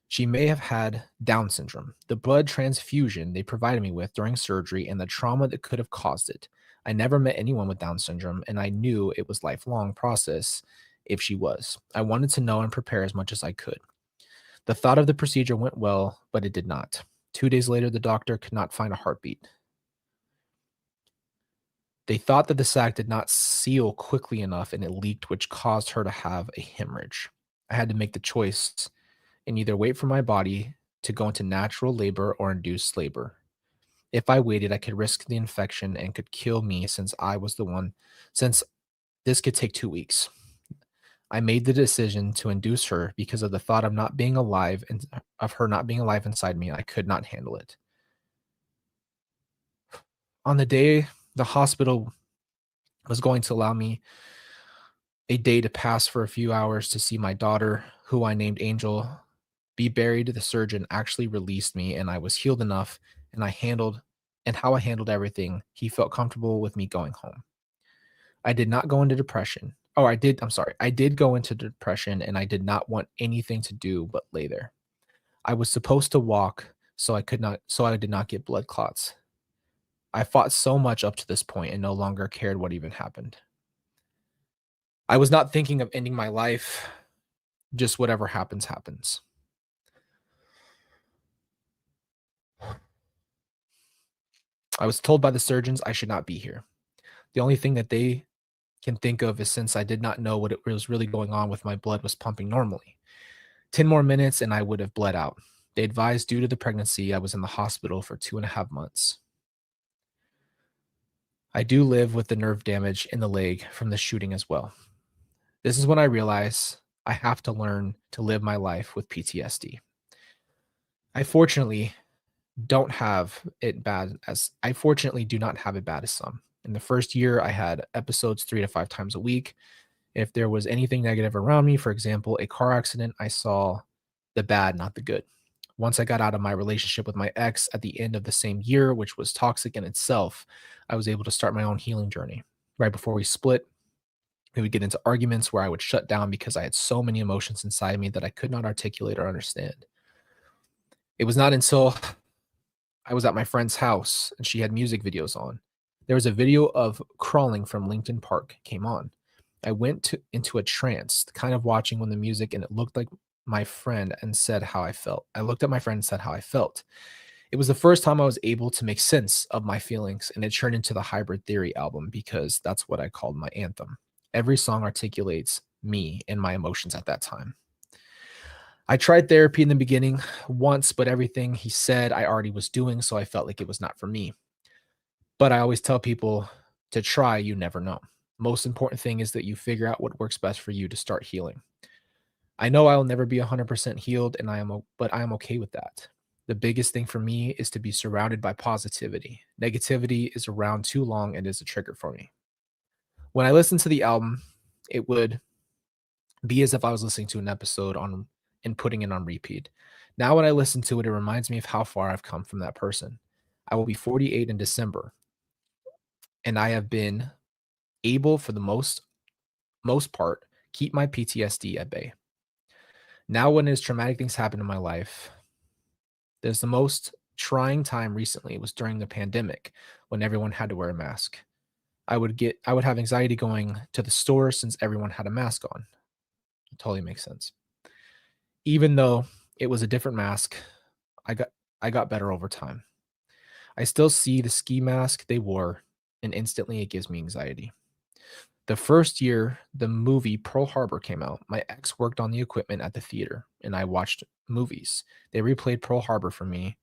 She may have had Down syndrome. The blood transfusion they provided me with during surgery and the trauma that could have caused it. I never met anyone with Down syndrome, and I knew it was a lifelong process if she was. I wanted to know and prepare as much as I could. The thought of the procedure went well, but it did not. 2 days later, the doctor could not find a heartbeat. They thought that the sac did not seal quickly enough and it leaked, which caused her to have a hemorrhage. I had to make the choice and either wait for my body to go into natural labor or induced labor. If I waited, I could risk the infection and could kill me since this could take 2 weeks. I made the decision to induce her because of the thought of not being alive and of her not being alive inside me. I could not handle it. On the day the hospital was going to allow me a day to pass for a few hours to see my daughter, who I named Angel, be buried, the surgeon actually released me and I was healed enough and how I handled everything, he felt comfortable with me going home. I did not go into depression. Oh, I'm sorry. I did go into depression and I did not want anything to do but lay there. I was supposed to walk so I did not get blood clots. I fought so much up to this point and no longer cared what even happened. I was not thinking of ending my life, just whatever happens, happens. I was told by the surgeons I should not be here. The only thing that they can think of is since I did not know what it was really going on with my blood was pumping normally. 10 more minutes and I would have bled out. They advised due to the pregnancy, I was in the hospital for 2.5 months. I do live with the nerve damage in the leg from the shooting as well. This is when I realize I have to learn to live my life with PTSD. I fortunately I fortunately do not have it bad as some. In the first year, I had episodes 3 to 5 times a week. If there was anything negative around me, for example, a car accident, I saw the bad, not the good. Once I got out of my relationship with my ex at the end of the same year, which was toxic in itself, I was able to start my own healing journey. Right before we split, we would get into arguments where I would shut down because I had so many emotions inside me that I could not articulate or understand. It was not until I was at my friend's house and she had music videos on. There was a video of Crawling from Lincoln Park came on. I into a trance, kind of watching when the music, and it looked like my friend and said how I felt. I looked at my friend and said how I felt. It was the first time I was able to make sense of my feelings, and it turned into the Hybrid Theory album because that's what I called my anthem. Every song articulates me and my emotions at that time. I tried therapy in the beginning once, but everything he said I already was doing, so I felt like it was not for me. But I always tell people to try, you never know. Most important thing is that you figure out what works best for you to start healing. I know I will never be 100% healed but I am okay with that. The biggest thing for me is to be surrounded by positivity. Negativity is around too long and is a trigger for me. When I listen to the album, it would be as if I was listening to an episode on and putting it on repeat. Now when I listen to it, it reminds me of how far I've come from that person. I will be 48 in December, and I have been able for the most part keep my PTSD at bay. Now when as traumatic things happen in my life, there's the most trying time recently was during the pandemic when everyone had to wear a mask. I would have anxiety going to the store since everyone had a mask on. It totally makes sense. Even though it was a different mask, I got I got better over time. I still see the ski mask they wore, and instantly it gives me anxiety. The first year the movie Pearl Harbor came out, my ex worked on the equipment at the theater, and I watched movies. They replayed Pearl Harbor for me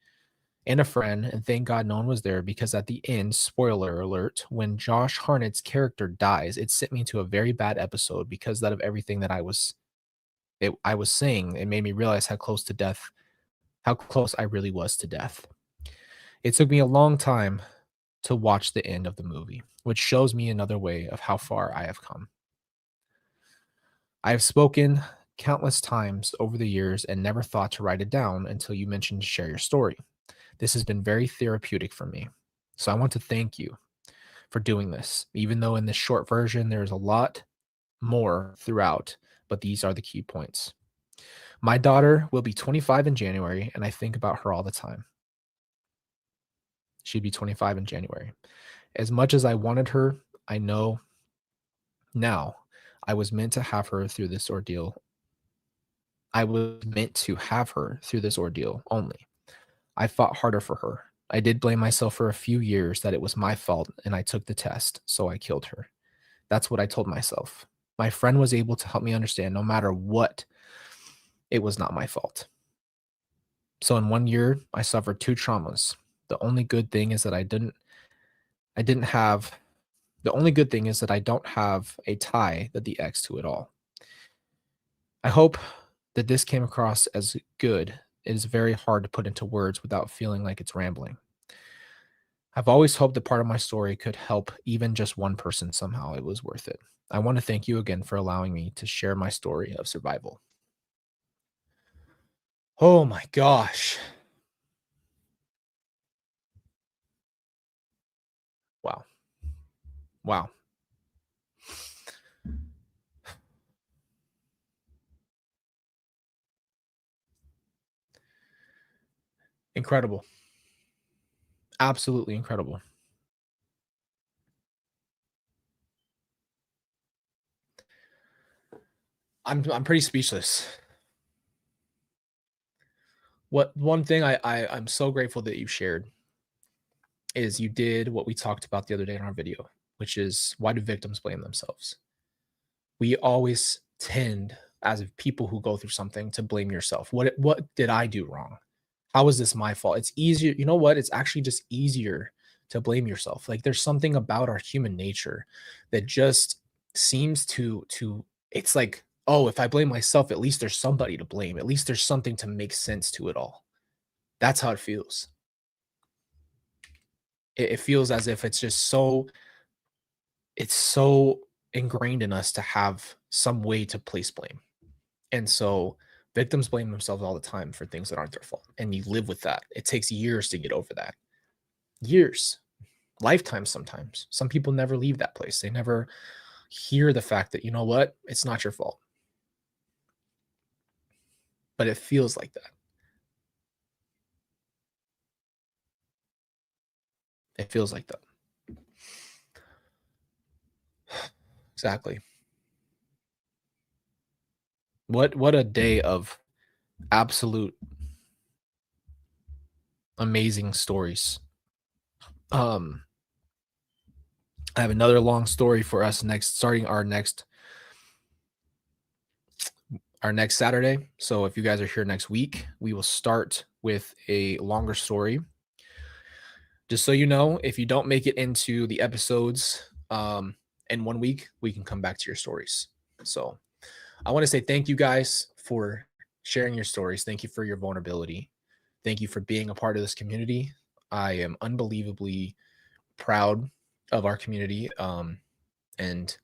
and a friend, and thank God no one was there because at the end, spoiler alert, when Josh Hartnett's character dies, it sent me to a very bad episode because out of everything that I was saying, it made me realize how close I really was to death. It took me a long time to watch the end of the movie, which shows me another way of how far I have come. I have spoken countless times over the years and never thought to write it down until you mentioned to share your story. This has been very therapeutic for me. So I want to thank you for doing this, even though in this short version there's a lot more throughout, but these are the key points. My daughter will be 25 in January, and I think about her all the time. She'd be 25 in January. As much as I wanted her, I know now I was meant to have her through this ordeal. I was meant to have her through this ordeal only. I fought harder for her. I did blame myself for a few years that it was my fault and I took the test, so I killed her. That's what I told myself. My friend was able to help me understand no matter what, it was not my fault. So in 1 year, I suffered two traumas. The only good thing is that I didn't have the only good thing is that I don't have a tie that the X to it all. I hope that this came across as good. It is very hard to put into words without feeling like it's rambling. I've always hoped that part of my story could help even just one person somehow. It was worth it. I want to thank you again for allowing me to share my story of survival. Oh my gosh. Wow. Wow. Incredible. Absolutely incredible. I'm pretty speechless. What one thing I'm so grateful that you shared is you did what we talked about the other day in our video, which is why do victims blame themselves? We always tend as people who go through something to blame yourself. What did I do wrong? How is this my fault? It's easier, you know what? It's actually just easier to blame yourself. Like there's something about our human nature that just seems to it's like, oh, if I blame myself, at least there's somebody to blame. At least there's something to make sense to it all. That's how it feels. It feels as if it's so ingrained in us to have some way to place blame. And so victims blame themselves all the time for things that aren't their fault. And you live with that. It takes years to get over that. Years, lifetimes sometimes. Some people never leave that place. They never hear the fact that, you know what, it's not your fault. But it feels like that. It feels like that. Exactly. What a day of absolute amazing stories. Um, I have another long story for us next, starting our next Saturday. So if you guys are here next week, we will start with a longer story. Just so you know, if you don't make it into the episodes in 1 week, we can come back to your stories. So I want to say thank you guys for sharing your stories. Thank you for your vulnerability. Thank you for being a part of this community. I am unbelievably proud of our community. And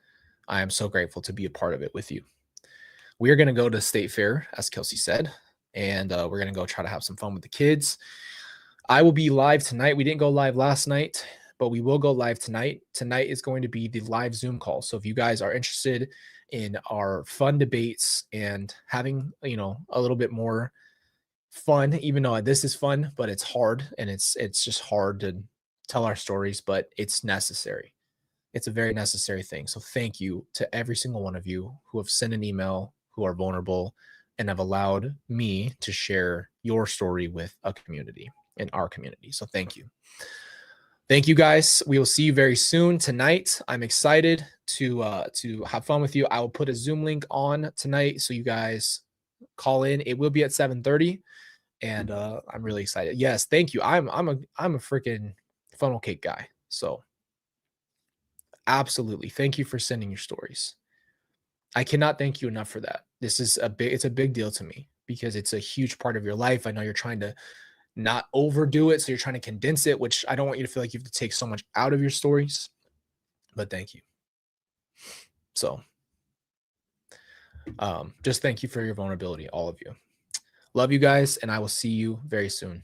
I am so grateful to be a part of it with you. We are going to go to State Fair, as Kelsey said, and we're going to go try to have some fun with the kids. I will be live tonight. We didn't go live last night, but we will go live tonight. Tonight is going to be the live Zoom call. So if you guys are interested in our fun debates and having, a little bit more fun, even though this is fun, but it's hard and it's just hard to tell our stories, but it's necessary. It's a very necessary thing. So thank you to every single one of you who have sent an email, who are vulnerable, and have allowed me to share your story with a community in our community. So thank you. Thank you guys. We will see you very soon tonight. I'm excited to have fun with you. I will put a Zoom link on tonight so you guys call in. It will be at 7:30, and I'm really excited. Yes, thank you. I'm a freaking funnel cake guy. So absolutely. Thank you for sending your stories. I cannot thank you enough for that. It's a big deal to me because it's a huge part of your life. I know you're trying to not overdo it, so you're trying to condense it, which I don't want you to feel like you have to take so much out of your stories, but thank you. So, just thank you for your vulnerability, all of you. Love you guys, and I will see you very soon.